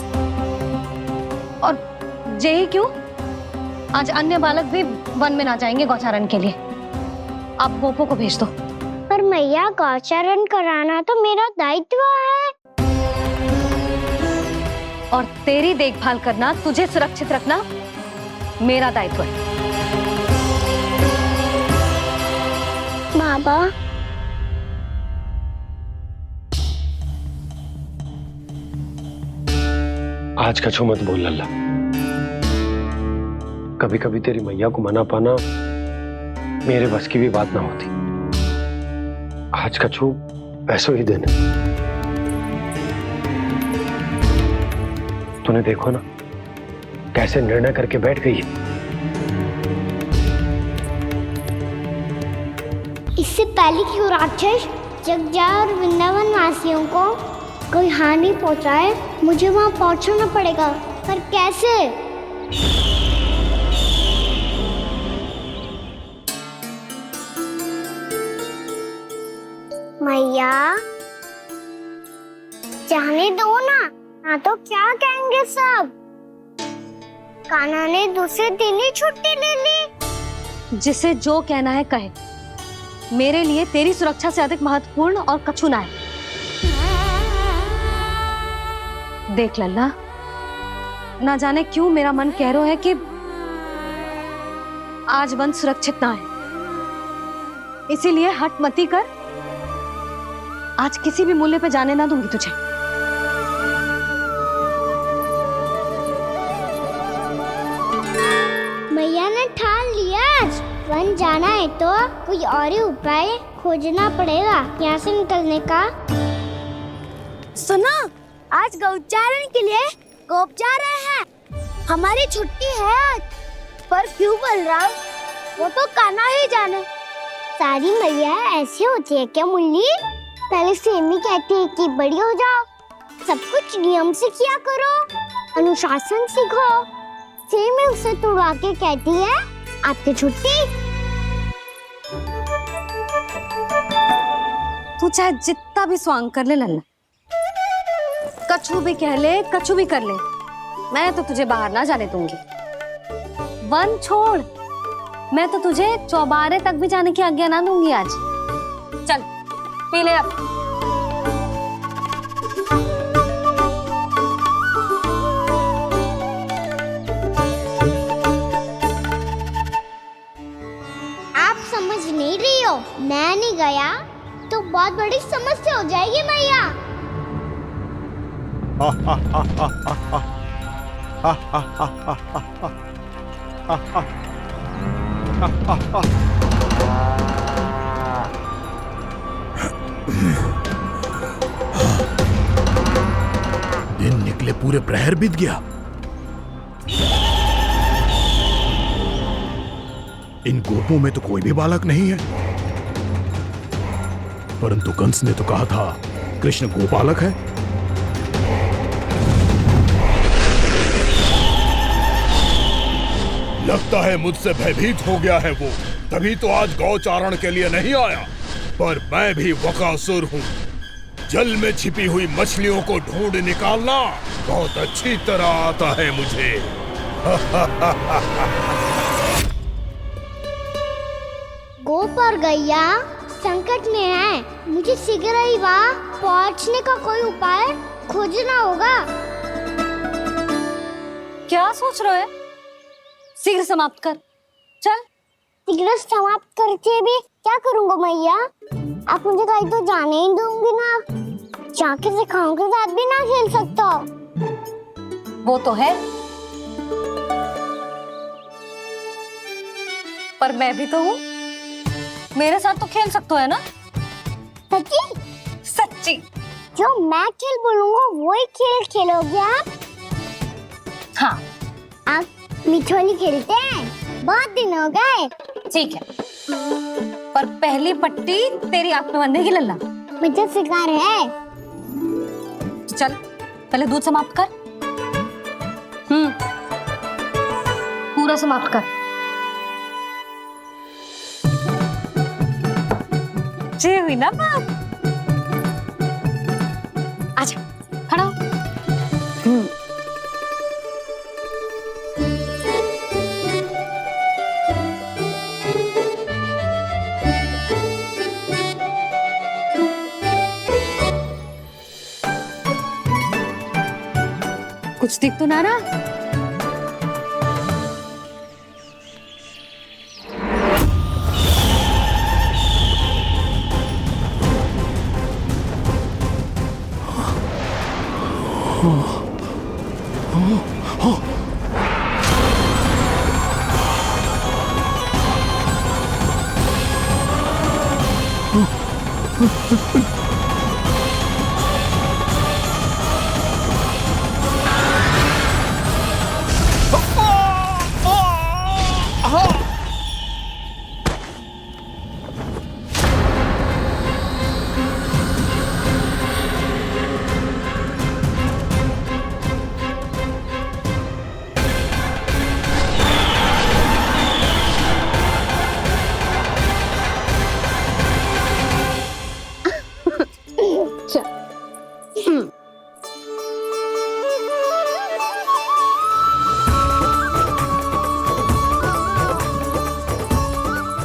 और यही क्यों, आज अन्य बालक भी वन में ना जाएंगे गौचारण के लिए। आप गोपो को भेज दो। पर मैया गौचरण कराना तो मेरा दायित्व है। और तेरी देखभाल करना, तुझे सुरक्षित रखना मेरा दायित्व है। बाबा, आज कछु मत बोल लल्ला। कभी कभी तेरी मैया को मना पाना मेरे बस की भी बात ना होती। आज कछु ऐसो ही दिन है। तूने देखो ना कैसे निर्णय करके बैठ गई है। इससे पहले कि वो राक्षस जगजा और वृंदावन वासियों को कोई हानि पहुंचाए, मुझे वहां पहुंचना पड़ेगा। पर कैसे? मैया, जाने दो ना तो क्या कहेंगे सब। कान्हा ने दूसरे दिन ही छुट्टी ले ली। जिसे जो कहना है कहे, मेरे लिए तेरी सुरक्षा से अधिक महत्वपूर्ण और कछु ना है। देख लल्ला, ना जाने क्यों मेरा मन कह रहा है कि आज वन सुरक्षित ना है। इसीलिए हट मती कर, आज किसी भी मूल्य पे जाने ना दूंगी तुझे। मैया ने ठान लिया, आज वन जाना है तो कोई और ही उपाय खोजना पड़ेगा यहाँ से निकलने का। सुनो, आज गौचारण के लिए गोप जा रहे हैं। हमारी छुट्टी है आज। पर क्यों बलराम? वो तो कान्हा ही जाने। सारी मैया ऐसी होती है क्या मुन्नी? पहले सेमी कहती है कि बड़ी हो जाओ, सब कुछ नियम से किया करो, अनुशासन सीखो। सेमी उसे तुड़वा के कहती है आपकी छुट्टी। तू चाहे जितना भी स्वांग कर ले लल्ला, कछु भी कह ले, कछु भी कर ले, मैं तो तुझे बाहर ना जाने दूंगी। वन छोड़, मैं तो तुझे चौबारे तक भी जाने की आज्ञा ना दूंगी आज। चल पी ले अब। आप समझ नहीं रही हो, मैं नहीं गया तो बहुत बड़ी समस्या हो जाएगी मैया। दिन निकले पूरे प्रहर बीत गया। इन गोपों में तो कोई भी बालक नहीं है, परंतु कंस ने तो कहा था कृष्ण गोपालक है। लगता है मुझसे भयभीत हो गया है वो, तभी तो आज गौचारण के लिए नहीं आया। पर मैं भी वकासुर हूँ। जल में छिपी हुई मछलियों को ढूंढ निकालना बहुत अच्छी तरह आता है मुझे। गोप और गैया संकट में है, मुझे शीघ्र ही वहाँ पहुँचने का कोई उपाय खोजना होगा। क्या सोच रहे हो? शीघ्र समाप्त कर। चल शीघ्र समाप्त करके भी क्या करूँगा मैया? आप मुझे कहीं तो जाने ही दूंगी ना। जाके सिखाओं के साथ भी ना खेल सकता। वो तो है, पर मैं भी तो हूँ, मेरे साथ तो खेल सकते हो है ना? सच्ची? सच्ची। जो मैं खेल बोलूँगा वही खेल खेलोगे आप? हाँ। आप मिठोली खेलते हैं? बहुत दिन हो गए। ठीक है, पर पहली पट्टी तेरी आंख में बंधेगी लल्ला। मुझे शिकार है। चल पहले दूध समाप्त कर। पूरा समाप्त कर। जी हुई ना बात? आजा खड़ा हो। कुछ दिख तो ना रहा?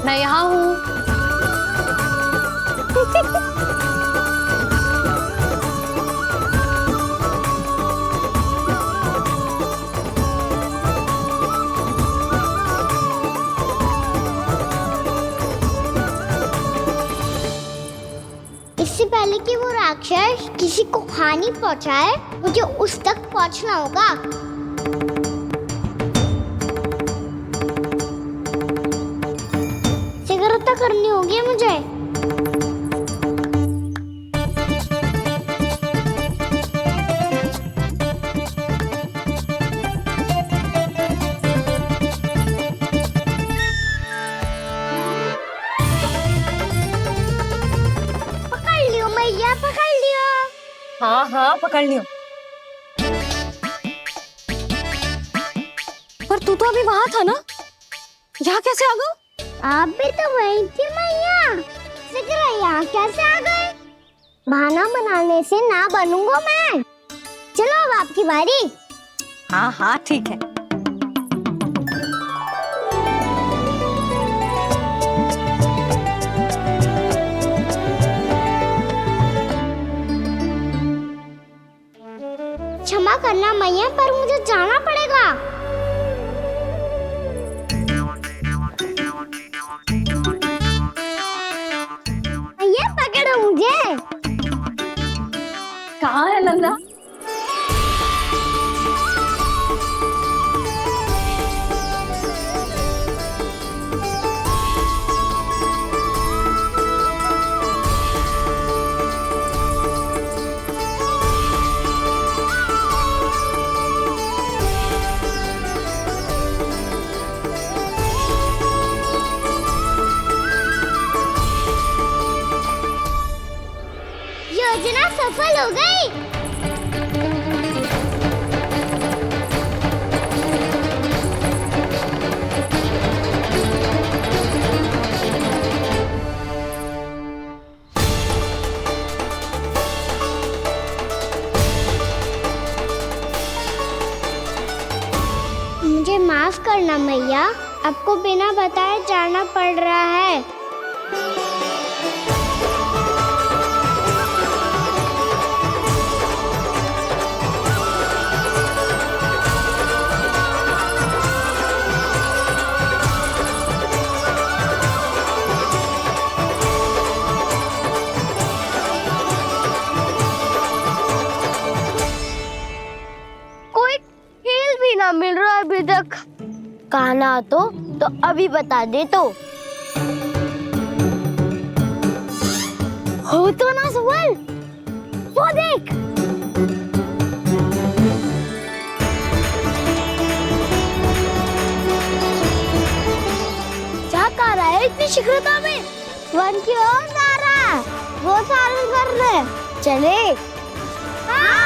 मैं यहाँ हूँ। इससे पहले कि वो राक्षस किसी को हानि पहुंचाए, मुझे उस तक पहुंचना होगा। सिगरेट करनी होगी मुझे। पकड़ लियो मैया, पकड़ लियो। हाँ हाँ पकड़ लियो। पर तू तो अभी वहां था ना, यहाँ कैसे आ गया? आप भी तो वही थी मैया। सिगरा यहाँ कैसे आ गए? बहाना बनाने से ना बनूंगा मैं। चलो अब आपकी बारी। हाँ हाँ ठीक है। क्षमा करना मैया, पर मुझे जाना पड़ेगा। मैया पकड़ो मुझे। कहाँ है लल्ला? योजना सफल हो गई। मुझे माफ करना मैया, आपको बिना बताए जाना पड़ रहा है। ना मिल रहा अभी तक। कहना तो अभी बता दे तो। हो तो ना सुबल, वो देख। क्या कर रहा है इतनी शीघ्रता में? वन की ओर जा रहा है, वो सारे कर रहे। चले। हाँ।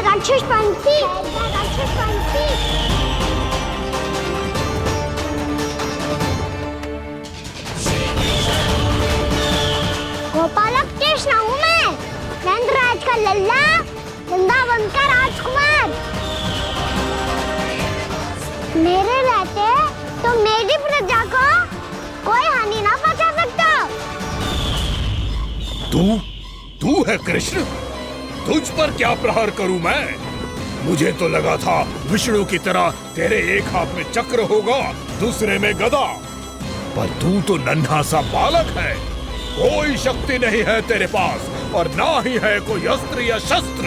राक्षस पंछी, राक्षस पंछी। गोपालक कृष्ण हूँ मैं, नंदराज का लल्ला, वृंदावन का राजकुमार। मेरे रहते तो मेरी प्रजा को कोई हानि ना पहुंचा सकता। तू है कृष्ण? तुझ पर क्या प्रहार करूं मैं? मुझे तो लगा था विष्णु की तरह तेरे एक हाथ में चक्र होगा, दूसरे में गदा, पर तू तो नन्हा सा बालक है। कोई शक्ति नहीं है तेरे पास और ना ही है कोई अस्त्र या शस्त्र।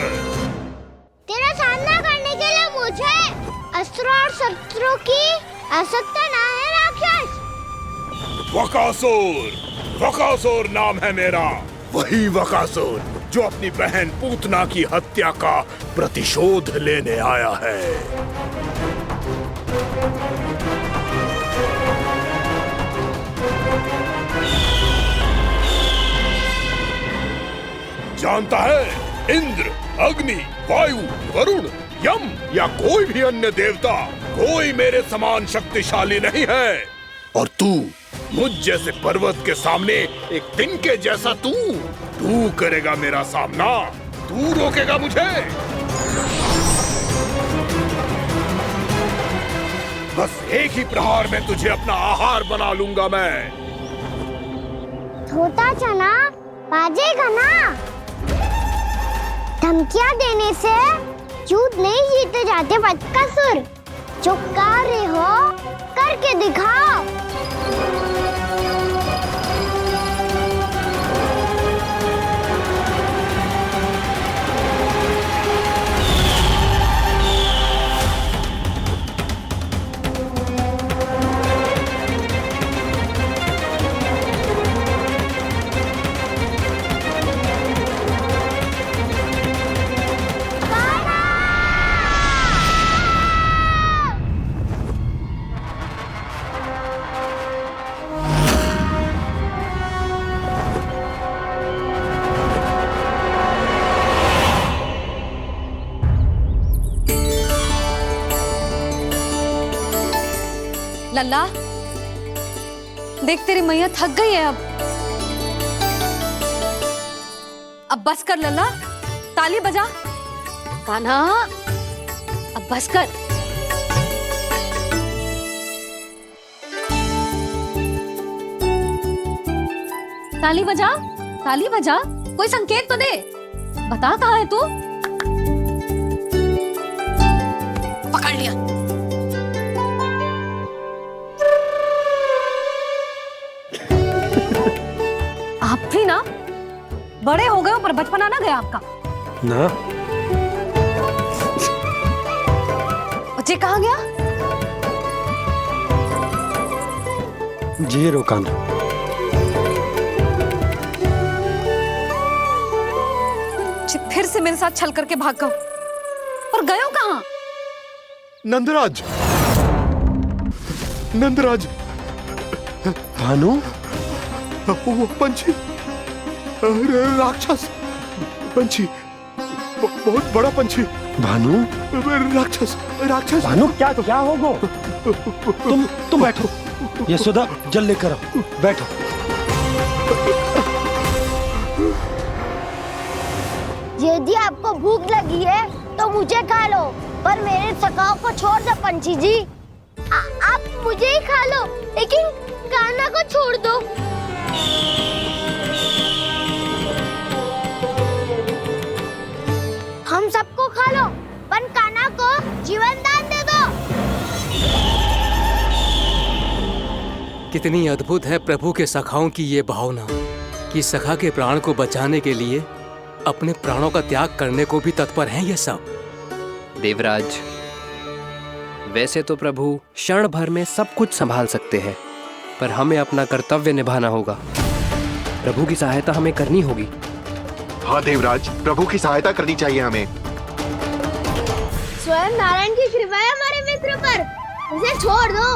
तेरा सामना करने के लिए मुझे अस्त्र और शस्त्रों की आवश्यकता ना है राक्षस। वकासुर नाम है मेरा, वही वकासुर जो अपनी बहन पूतना की हत्या का प्रतिशोध लेने आया है। जानता है, इंद्र, अग्नि, वायु, वरुण, यम या कोई भी अन्य देवता कोई मेरे समान शक्तिशाली नहीं है। और तू मुझ जैसे पर्वत के सामने एक तिनके जैसा तू करेगा मेरा सामना? तू रोकेगा मुझे? बस एक ही प्रहार में तुझे अपना आहार बना लूंगा मैं। छोटा चना बाजेगा ना। धमकियां देने से युद्ध नहीं जीते जाते बदकसूर। जो कार्य हो करके दिखाओ। लल्ला, देख तेरी मैया थक गई है अब बस कर लल्ला, ताली बजा। कान्हा, अब बस कर। ताली बजा, ताली बजा, कोई संकेत तो दे। बता कहाँ है तू? पकड़ लिया। आप भी ना बड़े हो गए हो, पर बचपना ना गया आपका ना। बच्चे कहाँ गया? जी रोकान। फिर से मेरे साथ छल करके भाग गए, पर गए हो कहाँ? नंदराज, नंदराज। भानु, वो पंछी, राक्षस पंछी, बहुत बड़ा पंछी। भानु, राक्षस राक्षस। भानु क्या होगो? तुम बैठो। यशोदा जल लेकर आओ, बैठो। यदि आपको भूख लगी है तो मुझे खा लो, पर मेरे सखाओं को छोड़ दो पंछी जी। आप मुझे ही खा लो, लेकिन कान्हा को छोड़ दो। हम सबको खा लो, पर कान्हा को जीवन दान दे दो। कितनी अद्भुत है प्रभु के सखाओं की ये भावना कि सखा के प्राण को बचाने के लिए अपने प्राणों का त्याग करने को भी तत्पर हैं ये सब। देवराज, वैसे तो प्रभु क्षण भर में सब कुछ संभाल सकते हैं, पर हमें अपना कर्तव्य निभाना होगा। प्रभु की सहायता हमें करनी होगी। हाँ देवराज, प्रभु की सहायता करनी चाहिए हमें। स्वयं नारायण की कृपा है हमारे मित्र पर, उसे छोड़ दो,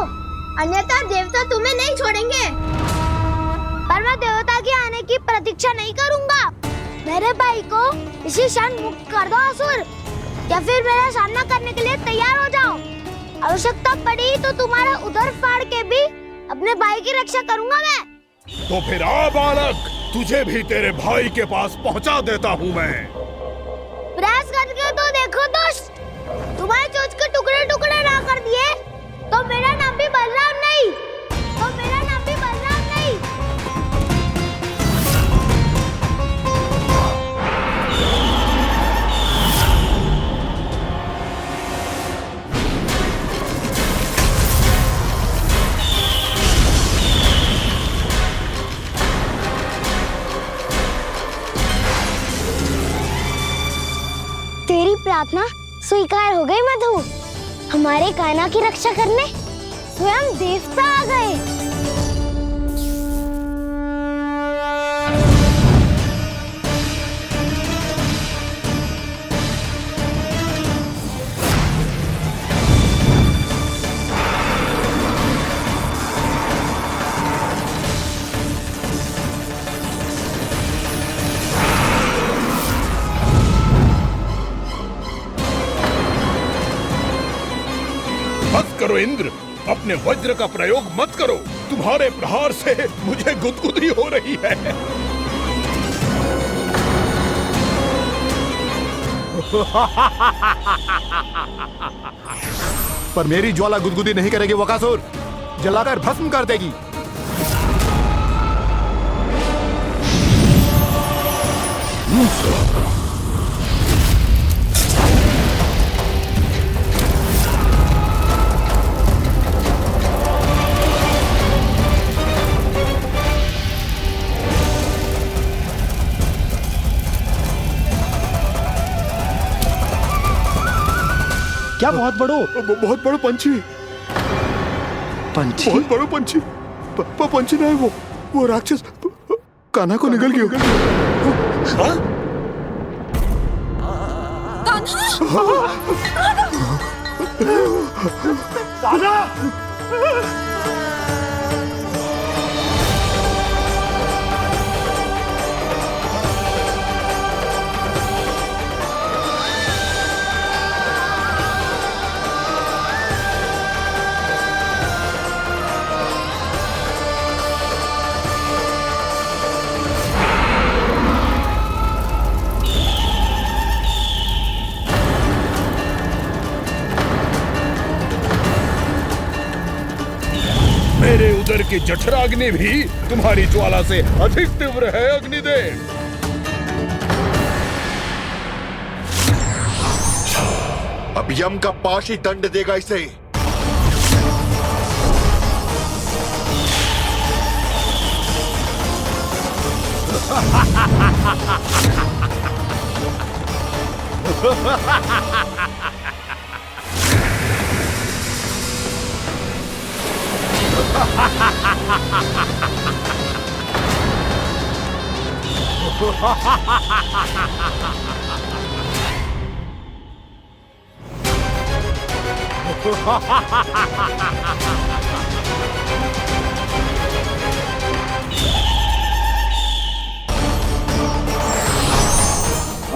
अन्यथा देवता तुम्हें नहीं छोड़ेंगे। पर मैं देवता के आने की प्रतीक्षा नहीं करूंगा। मेरे भाई को इसी क्षण मुक्त कर दो असुर, या फिर मेरा सामना करने के लिए तैयार हो जाओ। आवश्यकता पड़ी तो तुम्हारा उधर फाड़ के भी अपने भाई की रक्षा करूंगा मैं। तो फिर आ बालक, तुझे भी तेरे भाई के पास पहुंचा देता हूँ मैं। प्रयास करके तो देखो दोस्त, तुम्हारे चोंच के टुकड़े टुकड़े ना कर दिए तो मेरा नाम भी बलराम नहीं, तो मेरा नाम भी बलराम नहीं। तेरी प्रार्थना स्वीकार हो गई मधु। हमारे कान्हा की रक्षा करने स्वयं देवता आ गए। करो इंद्र, अपने वज्र का प्रयोग मत करो। तुम्हारे प्रहार से मुझे गुदगुदी हो रही है। पर मेरी ज्वाला गुदगुदी नहीं करेगी वकासुर, जलाकर भस्म कर देगी। क्या बहुत बड़ो पंछी, पंछी, बहुत बड़ो पंछी। पंछी ना है वो राक्षस कान्हा को निगल गया। मेरे उदर की जठराग्नि भी तुम्हारी ज्वाला से अधिक तीव्र है अग्निदेव। अब यम का पाश ही दंड देगा इसे।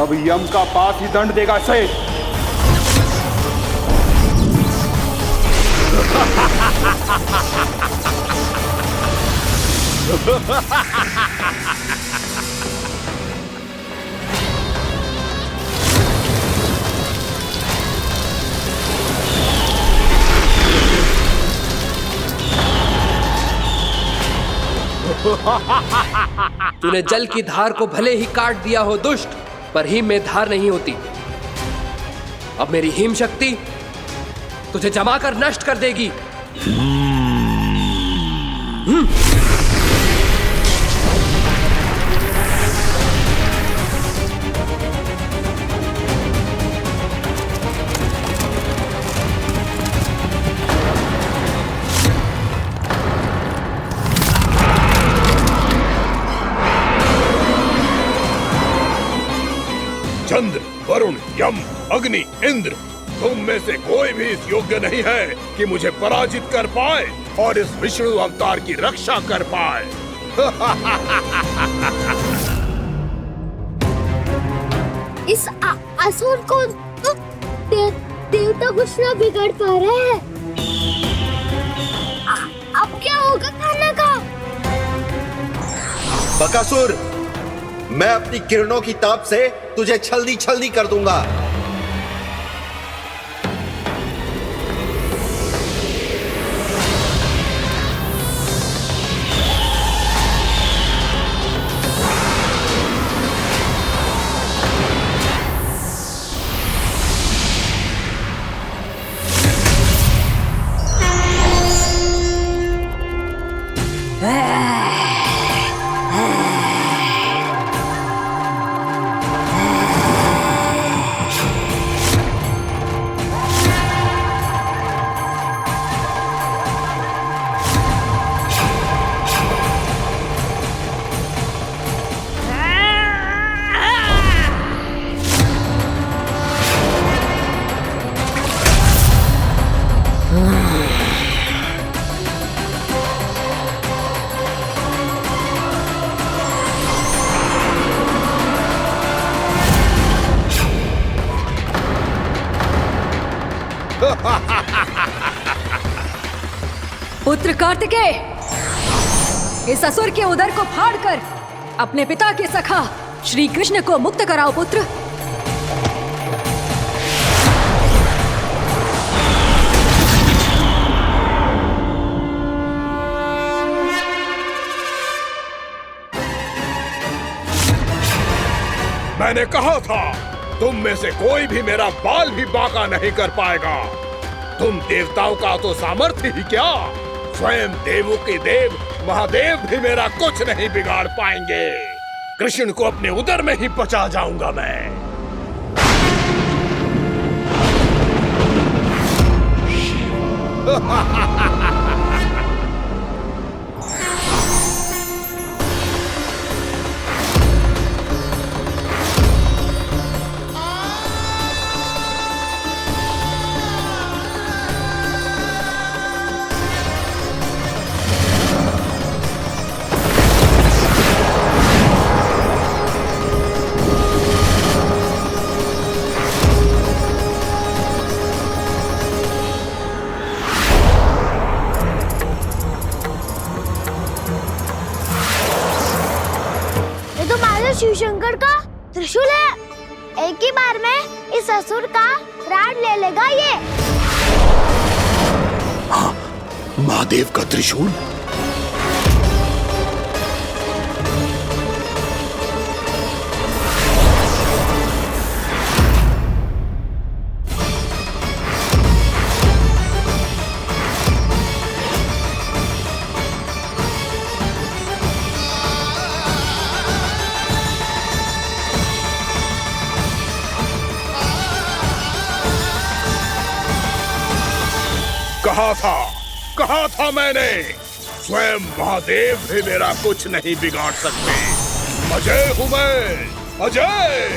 अब यम का पास ही दंड देगा इसे। तूने जल की धार को भले ही काट दिया हो दुष्ट, पर हिम में धार नहीं होती। अब मेरी हिम शक्ति तुझे जमा कर नष्ट कर देगी। चंद्र, वरुण, यम, अग्नि, इंद्र, तुम में से कोई भी इस योग्य नहीं है कि मुझे पराजित कर पाए और इस विष्णु अवतार की रक्षा कर पाए। इस असुर को तो देवता कुछ ना बिगाड़ पा रहे हैं। अब क्या होगा खाना का? बकासुर, मैं अपनी किरणों की ताप से तुझे छल्दी छल्दी कर दूंगा। पुत्र कार्तिकेय, इस असुर के उदर को फाड़कर अपने पिता के सखा श्री कृष्ण को मुक्त कराओ पुत्र। मैंने कहा था, तुम में से कोई भी मेरा बाल भी बांका नहीं कर पाएगा। तुम देवताओं का तो सामर्थ्य ही क्या, स्वयं देवों के देव महादेव भी मेरा कुछ नहीं बिगाड़ पाएंगे। कृष्ण को अपने उदर में ही पचा जाऊंगा मैं। शिव शंकर का त्रिशूल है। एक ही बार में इस असुर का प्राण ले लेगा ये। हाँ, महादेव का त्रिशूल। कहा था मैंने, स्वयं महादेव भी मेरा कुछ नहीं बिगाड़ सकते। अजय हूं मैं, अजय।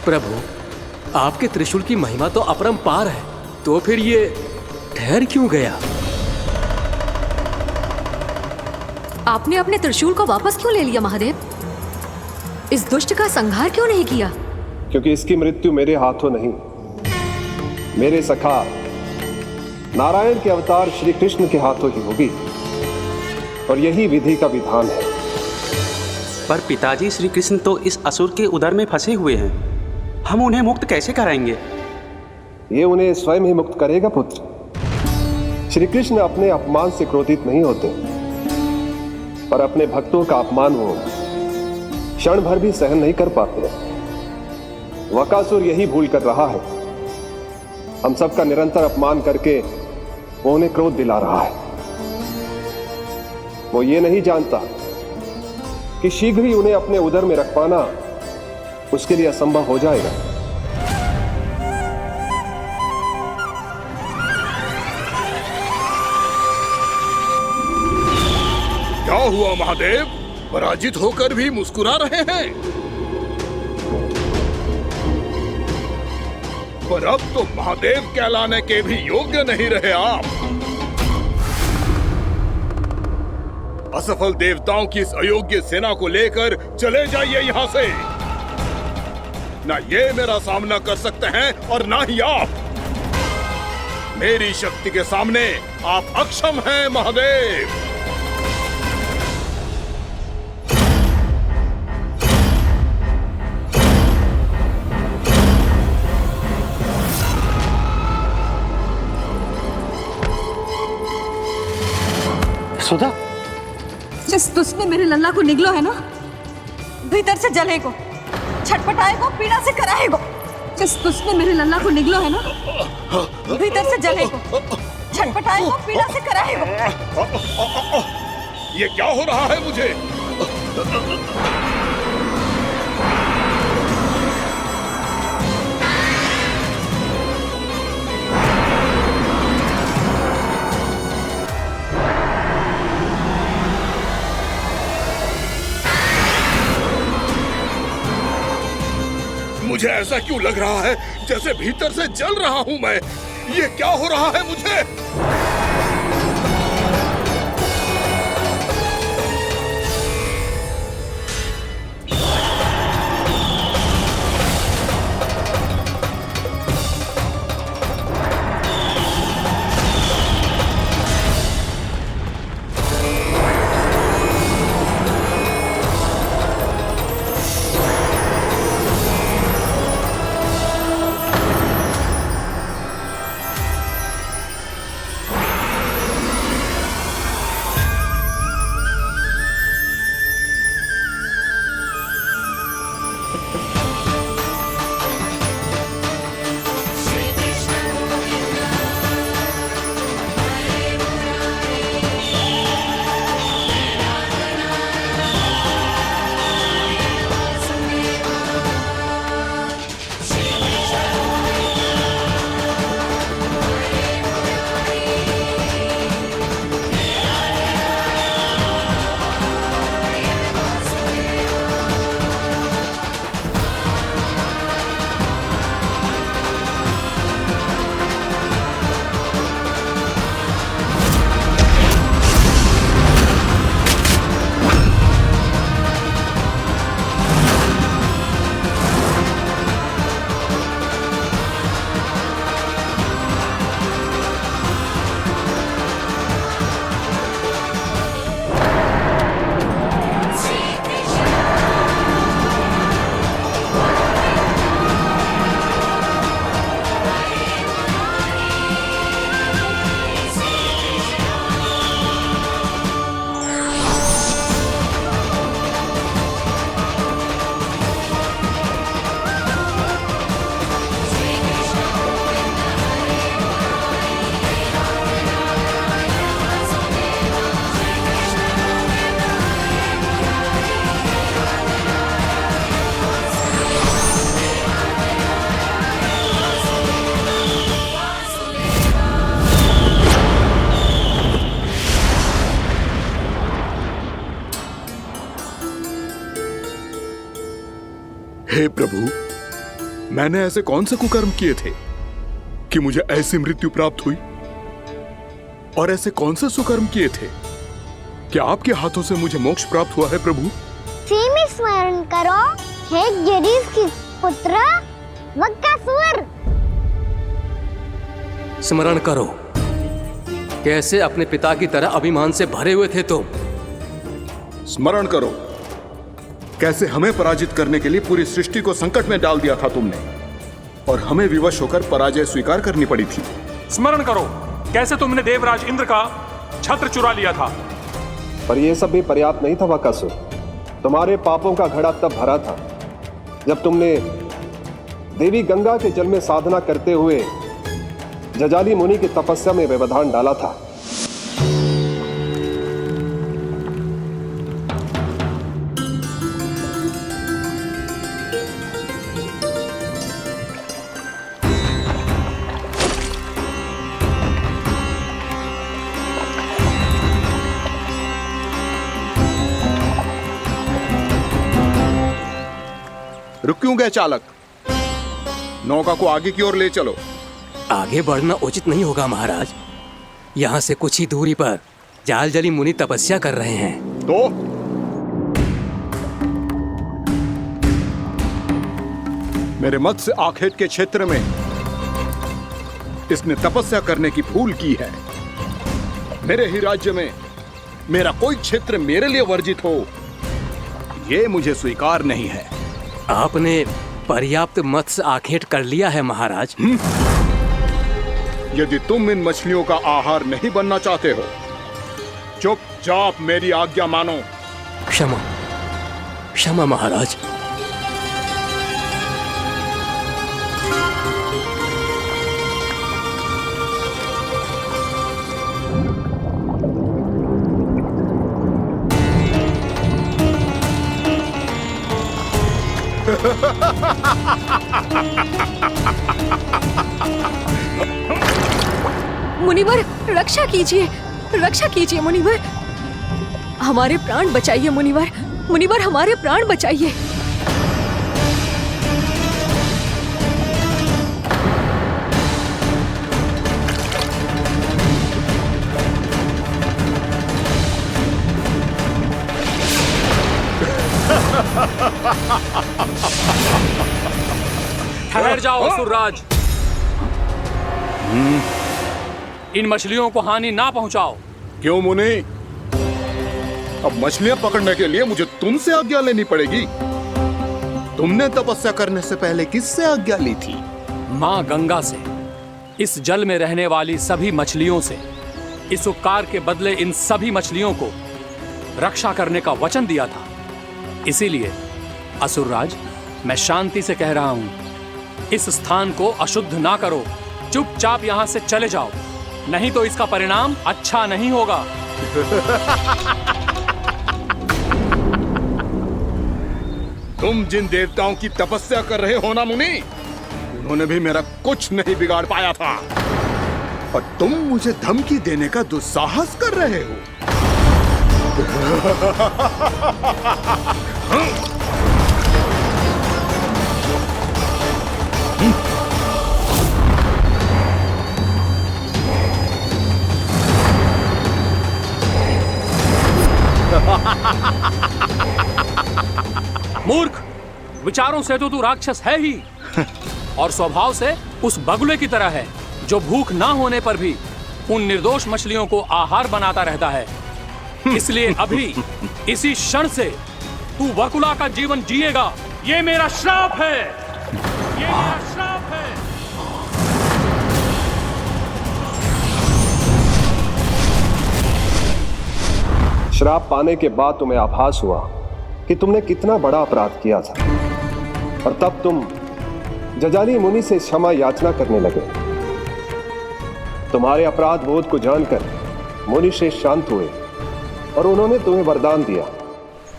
प्रभु, आपके त्रिशूल की महिमा तो अपरंपार है, तो फिर ये ठहर क्यों गया? आपने अपने त्रिशूल को वापस क्यों ले लिया महादेव? इस दुष्ट का संहार क्यों नहीं किया? क्योंकि इसकी मृत्यु मेरे हाथों नहीं, मेरे सखा नारायण के अवतार श्री कृष्ण के हाथों ही होगी, और यही विधि का विधान है। पर पिताजी, श्री कृष्ण तो इस असुर के उदर में फंसे हुए हैं, हम उन्हें मुक्त कैसे कराएंगे? ये उन्हें स्वयं ही मुक्त करेगा पुत्र। श्री कृष्ण अपने अपमान से क्रोधित नहीं होते, पर अपने भक्तों का अपमान वो क्षण भर भी सहन नहीं कर पाते। वकासुर यही भूल कर रहा है, हम सबका निरंतर अपमान करके वो उन्हें क्रोध दिला रहा है। वो ये नहीं जानता कि शीघ्र ही उन्हें अपने उदर में रख पाना उसके लिए असंभव हो जाएगा। क्या हुआ महादेव, पराजित होकर भी मुस्कुरा रहे हैं? पर अब तो महादेव कहलाने के भी योग्य नहीं रहे आप। असफल देवताओं की इस अयोग्य सेना को लेकर चले जाइए यहाँ से। ना ये मेरा सामना कर सकते हैं और ना ही आप। मेरी शक्ति के सामने आप अक्षम हैं महादेव। सुधा, जिस दुष्ट ने मेरे लल्ला को निगलो है ना, भीतर से जलेगो, छटपटाएगो, पीड़ा से कराएगो। जिस दुष्ट ने मेरे लल्ला को निगलो है ना, भीतर से जलेगो, छटपटाएगो, पीड़ा से कराएगो। ये क्या हो रहा है मुझे? मुझे ऐसा क्यों लग रहा है जैसे भीतर से जल रहा हूं मैं? ये क्या हो रहा है मुझे? हे प्रभु, मैंने ऐसे कौन से कुकर्म किए थे कि मुझे ऐसी मृत्यु प्राप्त हुई? और ऐसे कौन से सुकर्म किए थे कि आपके हाथों से मुझे मोक्ष प्राप्त हुआ है प्रभु? उसी में स्मरण करो, हे गिरीश की पुत्र बकासुर। स्मरण करो, कैसे अपने पिता की तरह अभिमान से भरे हुए थे तुम। स्मरण करो, कैसे हमें पराजित करने के लिए पूरी सृष्टि को संकट में डाल दिया था तुमने, और हमें विवश होकर पराजय स्वीकार करनी पड़ी थी। स्मरण करो, कैसे तुमने देवराज इंद्र का छत्र चुरा लिया था। पर यह सब भी पर्याप्त नहीं था बकासुर। तुम्हारे पापों का घड़ा तब भरा था जब तुमने देवी गंगा के जल में साधना करते हुए जजाली मुनि की तपस्या में व्यवधान डाला था। रुक क्यों गए चालक? नौका को आगे की ओर ले चलो। आगे बढ़ना उचित नहीं होगा महाराज। यहाँ से कुछ ही दूरी पर जालजली मुनि तपस्या कर रहे हैं। तो मेरे मत्स्य आखेट के क्षेत्र में इसने तपस्या करने की भूल की है। मेरे ही राज्य में मेरा कोई क्षेत्र मेरे लिए वर्जित हो, यह मुझे स्वीकार नहीं है। आपने पर्याप्त मत्स्य आखेट कर लिया है महाराज। यदि तुम इन मछलियों का आहार नहीं बनना चाहते हो, चुपचाप मेरी आज्ञा मानो। क्षमा, क्षमा महाराज। मुनिवर, रक्षा कीजिए, रक्षा कीजिए मुनिवर, हमारे प्राण बचाइए मुनिवर, मुनिवर हमारे प्राण बचाइए। ठहर जाओ असुरराज, इन मछलियों को हानि ना पहुंचाओ। क्यों मुनि? अब मछलियां पकड़ने के लिए मुझे तुमसे आज्ञा लेनी पड़ेगी। तुमने तपस्या करने से पहले किससे आज्ञा ली थी? माँ गंगा से, इस जल में रहने वाली सभी मछलियों से। इस उपकार के बदले इन सभी मछलियों को रक्षा करने का वचन दिया था। इसीलिए असुरराज, मैं शांति से कह रहा हूं, इस स्थान को अशुद्ध ना करो। चुपचाप यहां से चले जाओ, नहीं तो इसका परिणाम अच्छा नहीं होगा। तुम जिन देवताओं की तपस्या कर रहे हो ना मुनि, उन्होंने भी मेरा कुछ नहीं बिगाड़ पाया था, और तुम मुझे धमकी देने का दुस्साहस कर रहे हो। मूर्ख, विचारों से तो तू राक्षस है ही, और स्वभाव से उस बगुले की तरह है जो भूख ना होने पर भी उन निर्दोष मछलियों को आहार बनाता रहता है। इसलिए अभी इसी क्षण से तू बकुला का जीवन जिएगा। ये मेरा श्राप है, ये मेरा श्राप है। श्राप पाने के बाद तुम्हें आभास हुआ कि तुमने कितना बड़ा अपराध किया था, और तब तुम जजाली मुनि से क्षमा याचना करने लगे। तुम्हारे अपराध बोध को जानकर मुनि श्रेष्ठ शांत हुए और उन्होंने तुम्हें वरदान दिया।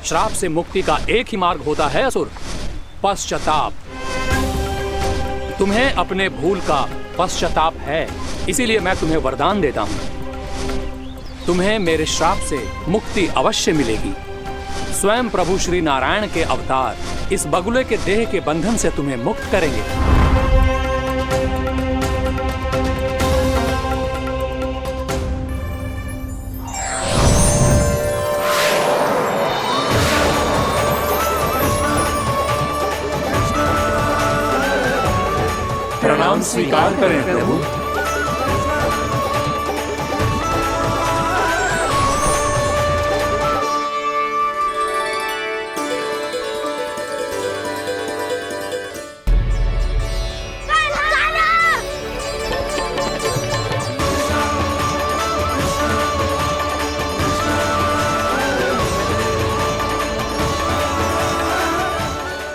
श्राप से मुक्ति का एक ही मार्ग होता है असुर, पश्चाताप। तुम्हें अपने भूल का पश्चाताप है, इसीलिए मैं तुम्हें वरदान देता हूं। तुम्हें मेरे श्राप से मुक्ति अवश्य मिलेगी। स्वयं प्रभु श्री नारायण के अवतार इस बगुले के देह के बंधन से तुम्हें मुक्त करेंगे। प्रणाम स्वीकार करें प्रभु।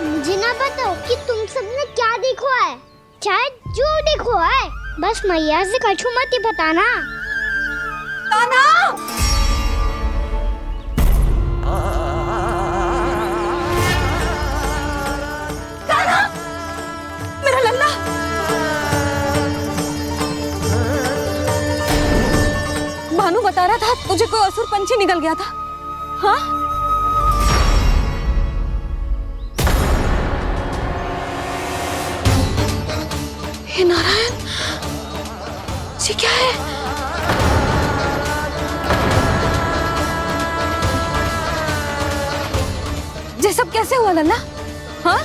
मुझे ना बताओ कि तुम सबने क्या देखो है, चाहे जो देखो है, बस मैया से कछु मत ही बताना। कान्हा! कान्हा! मेरा लल्ला! भानु बता रहा था तुझे कोई असुर पंछी निकल गया था। हाँ? हे नारायण, ये क्या है? ये सब कैसे हुआ लल्ला? हाँ?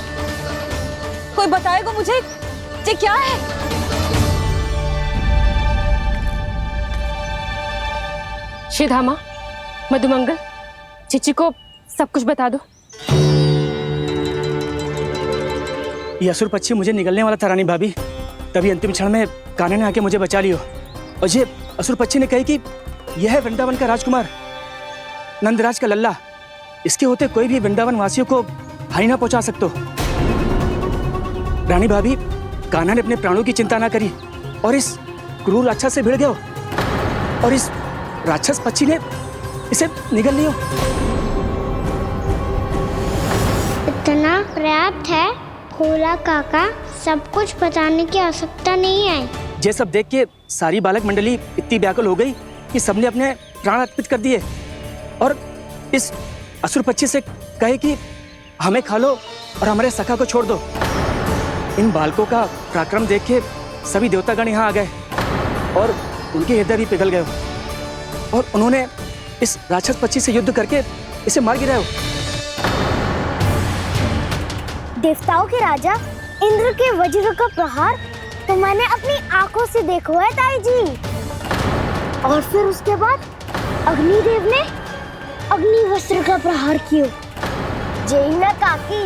कोई बताएगा मुझे ये क्या है? श्रीधामा, मधुमंगल, चिची को सब कुछ बता दो। ये असुर पक्षी मुझे निगलने वाला था रानी भाभी, तभी अंतिम क्षण में कान्हा ने आके मुझे बचा लियो। और ये असुर पक्षी ने कही कि यह है वृंदावन का राजकुमार, नंदराज का लल्ला। इसके होते कोई भी वृंदावन वासियों को हानि ना पहुंचा सकते। रानी भाभी, कान्हा ने अपने प्राणों की चिंता ना करी और इस क्रूर राक्षस से भिड़ गयो और इस राक्षस पक्षी ने इसे निगल लियो। इतना पर्याप्त है भोला काका, सब कुछ बताने की आवश्यकता नहीं है। ये सब देख के सारी बालक मंडली इतनी व्याकुल हो गई कि सबने अपने प्राण अर्पित कर दिए और इस असुर पक्षी से कहे कि हमें खा लो और हमारे सखा को छोड़ दो। इन बालकों का पराक्रम देख के सभी देवतागण यहाँ आ गए और उनके हृदय भी पिघल गए और उन्होंने इस राक्षस पक्षी से युद्ध करके इसे मार गिराया। देवताओं के राजा इंद्र के वज्र का प्रहार तो मैंने अपनी आंखों से देखा है ताई जी। और फिर उसके बाद अग्निदेव ने अग्निवस्त्र का प्रहार किया। जय ना काकी,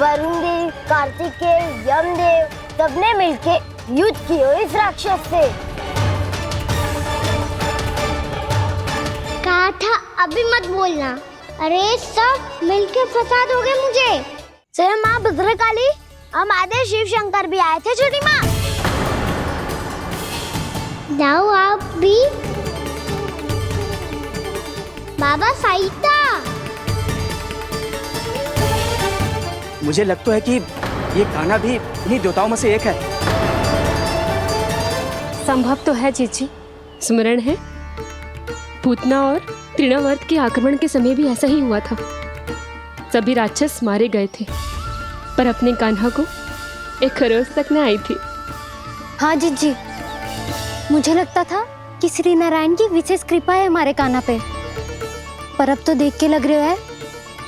वरुण देव, कार्तिकेय, यमदेव सबने मिलके युद्ध किया इस राक्षस से। कहा था अभी मत बोलना। अरे सब मिलके फंसा दोगे मुझे। जय माँ भद्रकाली, हमारे शिव शंकर भी आए थे छोटी माँ। जाओ आप भी। बाबा साईता, मुझे लगता है कि ये कान्हा भी इन्हीं देवताओं में से एक है। संभव तो है चीची, स्मरण है पूतना और तृणावर्त के आक्रमण के समय भी ऐसा ही हुआ था। सभी राक्षस मारे गए थे पर अपने कान्हा को एक खरोच तक न आई थी। हाँ जीजी, मुझे लगता था कि श्री नारायण की विशेष कृपा है हमारे कान्हा पे, पर अब तो देख के लग रहा है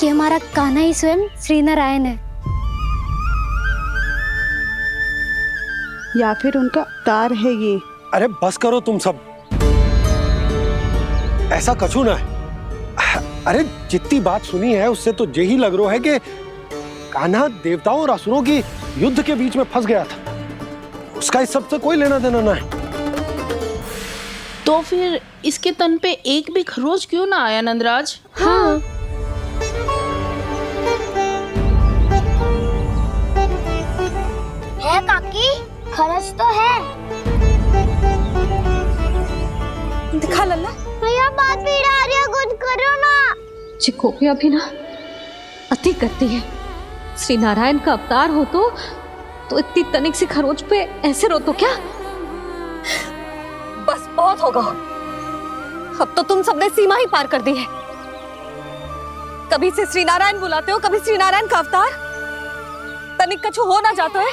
कि हमारा कान्हा ही स्वयं श्री नारायण है। या फिर उनका अवतार है ये। अरे बस करो तुम सब, ऐसा कछु ना है। अरे जितनी बात सुनी है उससे तो यही लग रहा है कि कान्हा देवताओं और असुरों की युद्ध के बीच में फंस गया था। उसका इस सब से कोई लेना देना ना है। तो फिर इसके तन पे एक भी खरोच क्यों ना आया नंदराज? हाँ। है काकी, खरच तो है। दिखा लल्ला। भैया बात भी आ रही है, कुछ करो ना। चिकोपिया भी ना अति करती है। श्री नारायण का अवतार हो तो इतनी तनिक सी खरोच पे ऐसे रो तो क्या? बस बहुत होगा। अब तो तुम सबने सीमा ही पार कर दी है। कभी से श्री नारायण बुलाते हो, कभी श्री नारायण का अवतार। तनिक कछु हो ना जाता है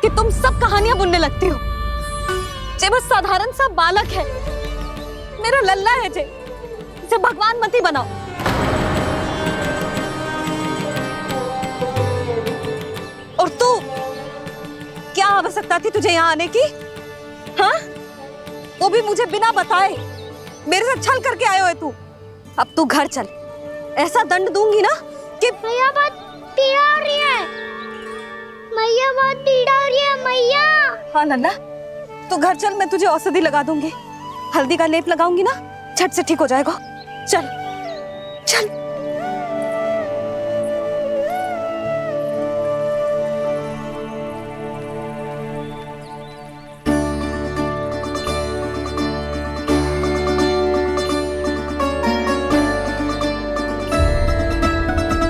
कि तुम सब कहानियां बुनने लगती हो। जे बस साधारण सा बालक है, मेरा लल्ला है जे, इसे भगवान मत ही बनाओ। और तू क्या आवश्यकता बताती तुझे यहाँ आने की? हाँ, वो भी मुझे बिना बताए। मेरे साथ छल करके आयो है तू। अब तू घर चल, ऐसा दंड दूंगी ना कि मैया बहुत पीड़ा हो रही है, मैया बहुत पीड़ा हो रही है मैया। हाँ नन्ना, तू घर चल, मैं तुझे औषधि लगा दूंगी। हल्दी का लेप लगाऊंगी ना, झट से ठीक हो जाएगा। चल चल।